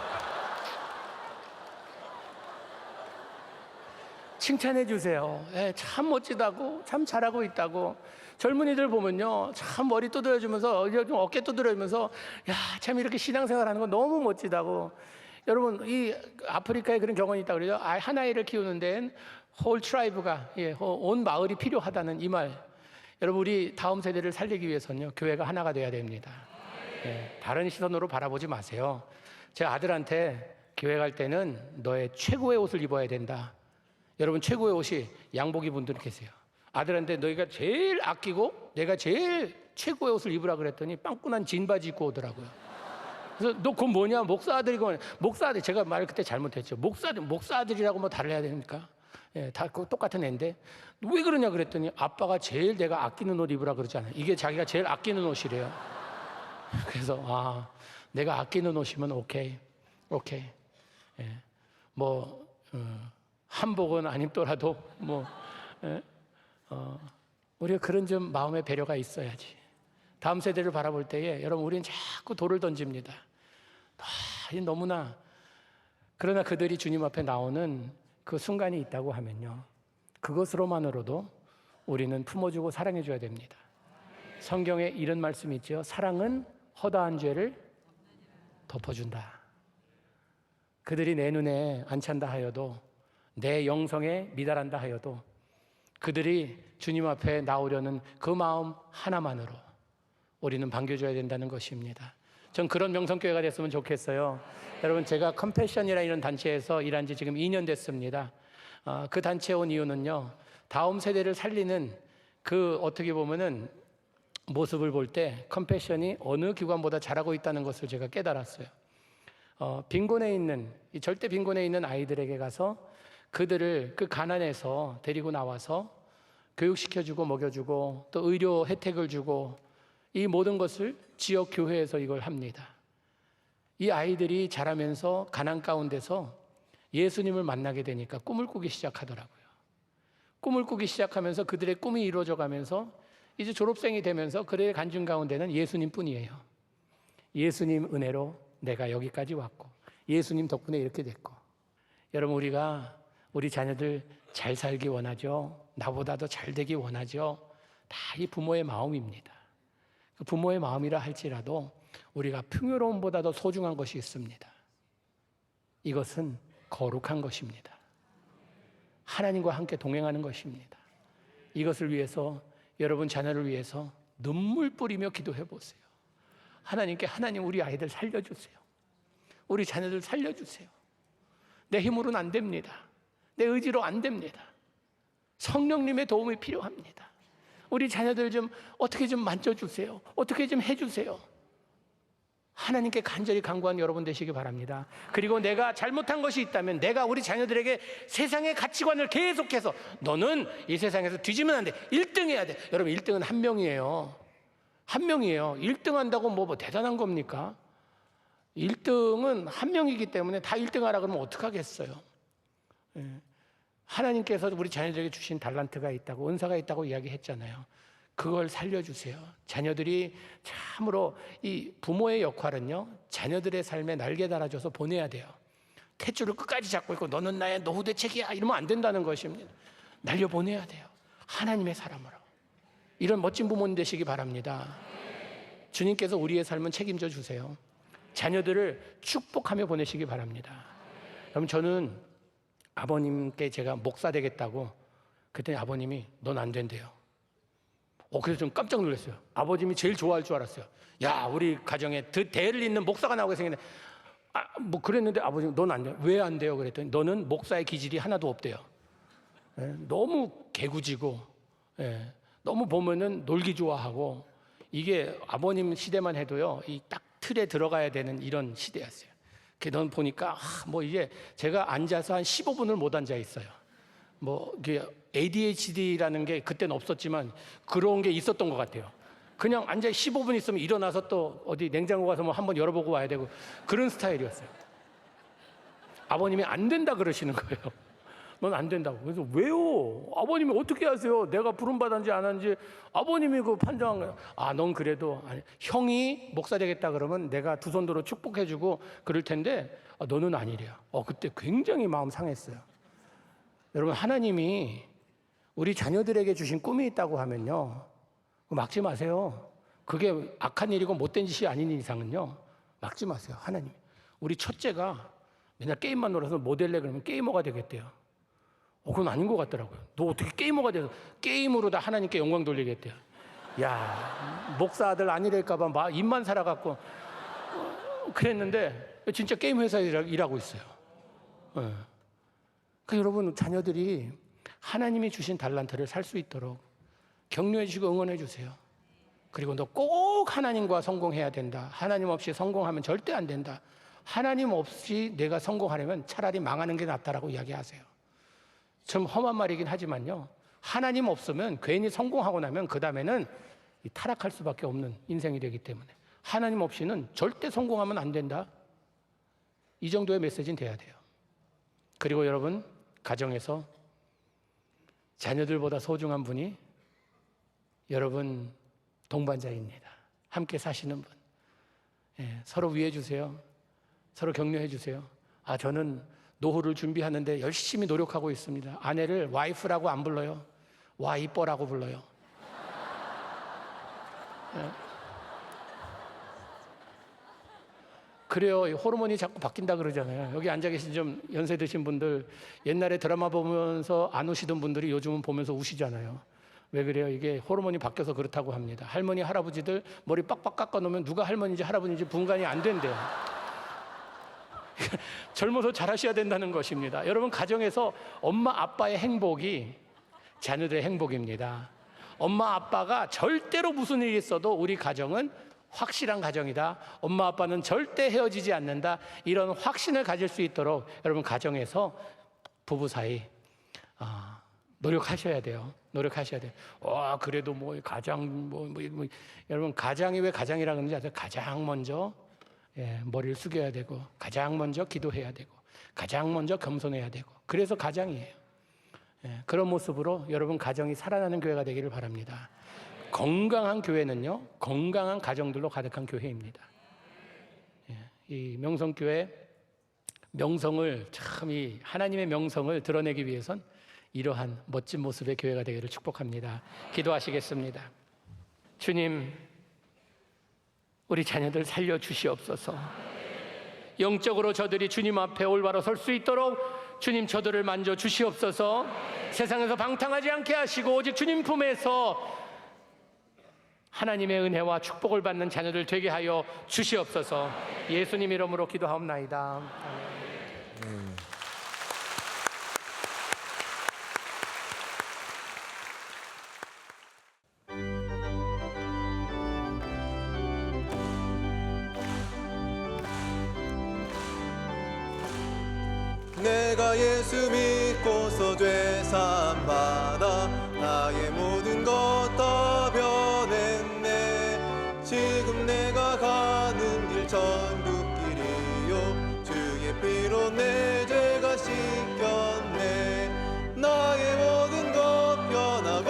칭찬해 주세요. 참 멋지다고 참 잘하고 있다고. 젊은이들 보면요 참 머리 두드려주면서 좀 어깨 두드려주면서 참 이렇게 신앙생활하는 거 너무 멋지다고. 여러분 이 아프리카에 그런 경험이 있다고 그러죠. 한 아이를 키우는 데는 홀 트라이브가 온 마을이 필요하다는 이 말. 여러분 우리 다음 세대를 살리기 위해서는요 교회가 하나가 돼야 됩니다. 다른 시선으로 바라보지 마세요. 제 아들한테 교회 갈 때는 너의 최고의 옷을 입어야 된다. 여러분 최고의 옷이 양복 입은 분들 계세요. 아들한테 너희가 제일 아끼고 내가 제일 최고의 옷을 입으라 그랬더니 빵꾸난 진바지 입고 오더라고요. 그래서 너 그건 뭐냐? 목사 아들이고 목사 아들 제가 말 그때 잘못했죠. 목사 아들이라고 다를해야 됩니까? 다 똑같은 애인데 왜 그러냐 그랬더니 아빠가 제일 내가 아끼는 옷 입으라 그러잖아요. 이게 자기가 제일 아끼는 옷이래요. 그래서 내가 아끼는 옷이면 오케이. 예. 한복은 안 입더라도 우리가 그런 좀 마음의 배려가 있어야지. 다음 세대를 바라볼 때에 여러분 우리는 자꾸 돌을 던집니다. 너무나. 그러나 그들이 주님 앞에 나오는 그 순간이 있다고 하면요, 그것으로만으로도 우리는 품어주고 사랑해줘야 됩니다. 성경에 이런 말씀이 있죠. 사랑은 허다한 죄를 덮어준다. 그들이 내 눈에 안 찬다 하여도, 내 영성에 미달한다 하여도 그들이 주님 앞에 나오려는 그 마음 하나만으로 우리는 반겨줘야 된다는 것입니다. 전 그런 명성교회가 됐으면 좋겠어요. 여러분, 제가 컴패션이라는 이런 단체에서 일한 지 지금 2년 됐습니다. 그 단체에 온 이유는요, 다음 세대를 살리는 그 어떻게 보면은 모습을 볼 때 컴패션이 어느 기관보다 잘하고 있다는 것을 제가 깨달았어요. 빈곤에 있는, 절대 빈곤에 있는 아이들에게 가서 그들을 그 가난에서 데리고 나와서 교육시켜주고 먹여주고 또 의료 혜택을 주고 이 모든 것을 지역 교회에서 이걸 합니다. 이 아이들이 자라면서 가난 가운데서 예수님을 만나게 되니까 꿈을 꾸기 시작하더라고요. 꿈을 꾸기 시작하면서 그들의 꿈이 이루어져 가면서 이제 졸업생이 되면서 그들의 간증 가운데는 예수님뿐이에요. 예수님 은혜로 내가 여기까지 왔고, 예수님 덕분에 이렇게 됐고. 여러분, 우리가 우리 자녀들 잘 살기 원하죠. 나보다도 잘 되기 원하죠. 다 이 부모의 마음입니다. 그 부모의 마음이라 할지라도 우리가 풍요로움보다도 소중한 것이 있습니다. 이것은 거룩한 것입니다. 하나님과 함께 동행하는 것입니다. 이것을 위해서 여러분 자녀를 위해서 눈물 뿌리며 기도해 보세요. 하나님께, 하나님 우리 아이들 살려주세요. 우리 자녀들 살려주세요. 내 힘으로는 안 됩니다. 내 의지로 안 됩니다. 성령님의 도움이 필요합니다. 우리 자녀들 좀 어떻게 좀 만져주세요. 어떻게 좀 해주세요. 하나님께 간절히 간구한 여러분 되시기 바랍니다. 그리고 내가 잘못한 것이 있다면 내가 우리 자녀들에게 세상의 가치관을 계속해서 너는 이 세상에서 뒤지면 안 돼. 1등 해야 돼. 여러분 1등은 한 명이에요. 한 명이에요. 1등 한다고 뭐 대단한 겁니까? 1등은 한 명이기 때문에 다 1등 하라 그러면 어떡하겠어요. 하나님께서 우리 자녀들에게 주신 달란트가 있다고, 은사가 있다고 이야기했잖아요. 그걸 살려주세요. 자녀들이 참으로 이 부모의 역할은요, 자녀들의 삶에 날개 달아줘서 보내야 돼요. 탯줄을 끝까지 잡고 있고 너는 나의 노후 대책이야 이러면 안 된다는 것입니다. 날려보내야 돼요. 하나님의 사람으로. 이런 멋진 부모님 되시기 바랍니다. 주님께서 우리의 삶은 책임져 주세요. 자녀들을 축복하며 보내시기 바랍니다. 여러분, 저는 아버님께 제가 목사 되겠다고 그랬더니 아버님이 넌 안 된대요. 그래서 좀 깜짝 놀랐어요. 아버님이 제일 좋아할 줄 알았어요. 야, 우리 가정에 대를 잇는 목사가 나오게 생겼네. 뭐 그랬는데 아버님 넌 안 돼요. 왜 안 돼요? 그랬더니 너는 목사의 기질이 하나도 없대요. 너무 개구지고, 너무 보면은 놀기 좋아하고, 이게 아버님 시대만 해도요, 이 딱 틀에 들어가야 되는 이런 시대였어요. 넌 보니까 뭐 이제 제가 앉아서 한 15분을 못 앉아 있어요. 뭐 ADHD라는 게 그때는 없었지만 그런 게 있었던 것 같아요. 그냥 앉아 15분 있으면 일어나서 또 어디 냉장고 가서 뭐 한번 열어보고 와야 되고 그런 스타일이었어요. 아버님이 안 된다 그러시는 거예요. 넌 안 된다고. 그래서 왜요? 아버님이 어떻게 하세요? 내가 부름받았는지 안 하는지 아버님이 그 판정한 거예요. 넌 그래도 아니, 형이 목사 되겠다 그러면 내가 두 손으로 축복해주고 그럴 텐데 너는 아니래요. 그때 굉장히 마음 상했어요. 여러분, 하나님이 우리 자녀들에게 주신 꿈이 있다고 하면요, 막지 마세요. 그게 악한 일이고 못된 짓이 아닌 이상은요, 막지 마세요. 하나님, 우리 첫째가 맨날 게임만 놀아서 모델래 그러면 게이머가 되겠대요. 그건 아닌 것 같더라고요. 너 어떻게 게이머가 돼서 게임으로 다 하나님께 영광 돌리겠대요. 야, 목사 아들 아니랄까봐 입만 살아갖고 그랬는데 진짜 게임 회사에 일하고 있어요. 그러니까 여러분, 자녀들이 하나님이 주신 달란트를 살 수 있도록 격려해 주시고 응원해 주세요. 그리고 너 꼭 하나님과 성공해야 된다. 하나님 없이 성공하면 절대 안 된다. 하나님 없이 내가 성공하려면 차라리 망하는 게 낫다라고 이야기하세요. 좀 험한 말이긴 하지만요, 하나님 없으면 괜히 성공하고 나면 그 다음에는 타락할 수밖에 없는 인생이 되기 때문에 하나님 없이는 절대 성공하면 안 된다. 이 정도의 메시지는 돼야 돼요. 그리고 여러분, 가정에서 자녀들보다 소중한 분이 여러분 동반자입니다. 함께 사시는 분. 서로 위해 주세요. 서로 격려해 주세요. 저는 노후를 준비하는데 열심히 노력하고 있습니다. 아내를 와이프라고 안 불러요. 와이뻐라고 불러요. 그래요. 호르몬이 자꾸 바뀐다 그러잖아요. 여기 앉아 계신 좀 연세 드신 분들, 옛날에 드라마 보면서 안 우시던 분들이 요즘은 보면서 우시잖아요. 왜 그래요? 이게 호르몬이 바뀌어서 그렇다고 합니다. 할머니, 할아버지들 머리 빡빡 깎아놓으면 누가 할머니인지 할아버지인지 분간이 안 된대요. 젊어서 잘하셔야 된다는 것입니다. 여러분, 가정에서 엄마 아빠의 행복이 자녀들의 행복입니다. 엄마 아빠가 절대로 무슨 일이 있어도 우리 가정은 확실한 가정이다. 엄마 아빠는 절대 헤어지지 않는다. 이런 확신을 가질 수 있도록 여러분, 가정에서 부부 사이 노력하셔야 돼요. 노력하셔야 돼요. 그래도 가장 여러분, 가장이 왜 가장이라 그러는지 아세요? 가장 먼저 머리를 숙여야 되고, 가장 먼저 기도해야 되고, 가장 먼저 겸손해야 되고, 그래서 가장이에요. 그런 모습으로 여러분 가정이 살아나는 교회가 되기를 바랍니다. 건강한 교회는요, 건강한 가정들로 가득한 교회입니다. 이 명성교회 명성을 이 하나님의 명성을 드러내기 위해선 이러한 멋진 모습의 교회가 되기를 축복합니다. 기도하시겠습니다. 주님, 우리 자녀들 살려주시옵소서. 영적으로 저들이 주님 앞에 올바로 설 수 있도록 주님 저들을 만져주시옵소서. 세상에서 방탕하지 않게 하시고 오직 주님 품에서 하나님의 은혜와 축복을 받는 자녀들 되게 하여 주시옵소서. 예수님 이름으로 기도하옵나이다. 아멘. 내가 예수 믿고서 죄 사함 받아 나의 모든 것 다 변했네. 지금 내가 가는 길 천국길이요 주의 피로 내 죄가 씻겼네. 나의 모든 것 변하고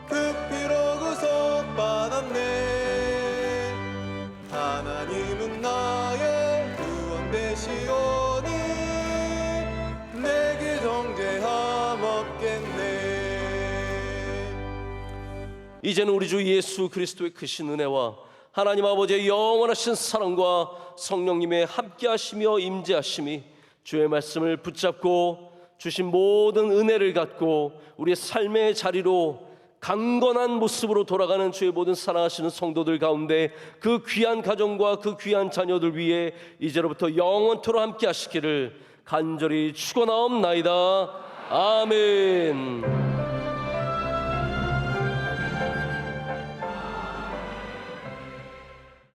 그 피로 구속받았네. 하나님은 나의 구원 되시오니 내게 정죄함 없겠네. 이제는 우리 주 예수 그리스도의 크신 은혜와 하나님 아버지의 영원하신 사랑과 성령님의 함께하시며 임재하심이 주의 말씀을 붙잡고 주신 모든 은혜를 갖고 우리의 삶의 자리로 강건한 모습으로 돌아가는 주의 모든 사랑하시는 성도들 가운데 그 귀한 가정과 그 귀한 자녀들 위해 이제로부터 영원토록 함께 하시기를 간절히 축원하옵나이다. 아멘.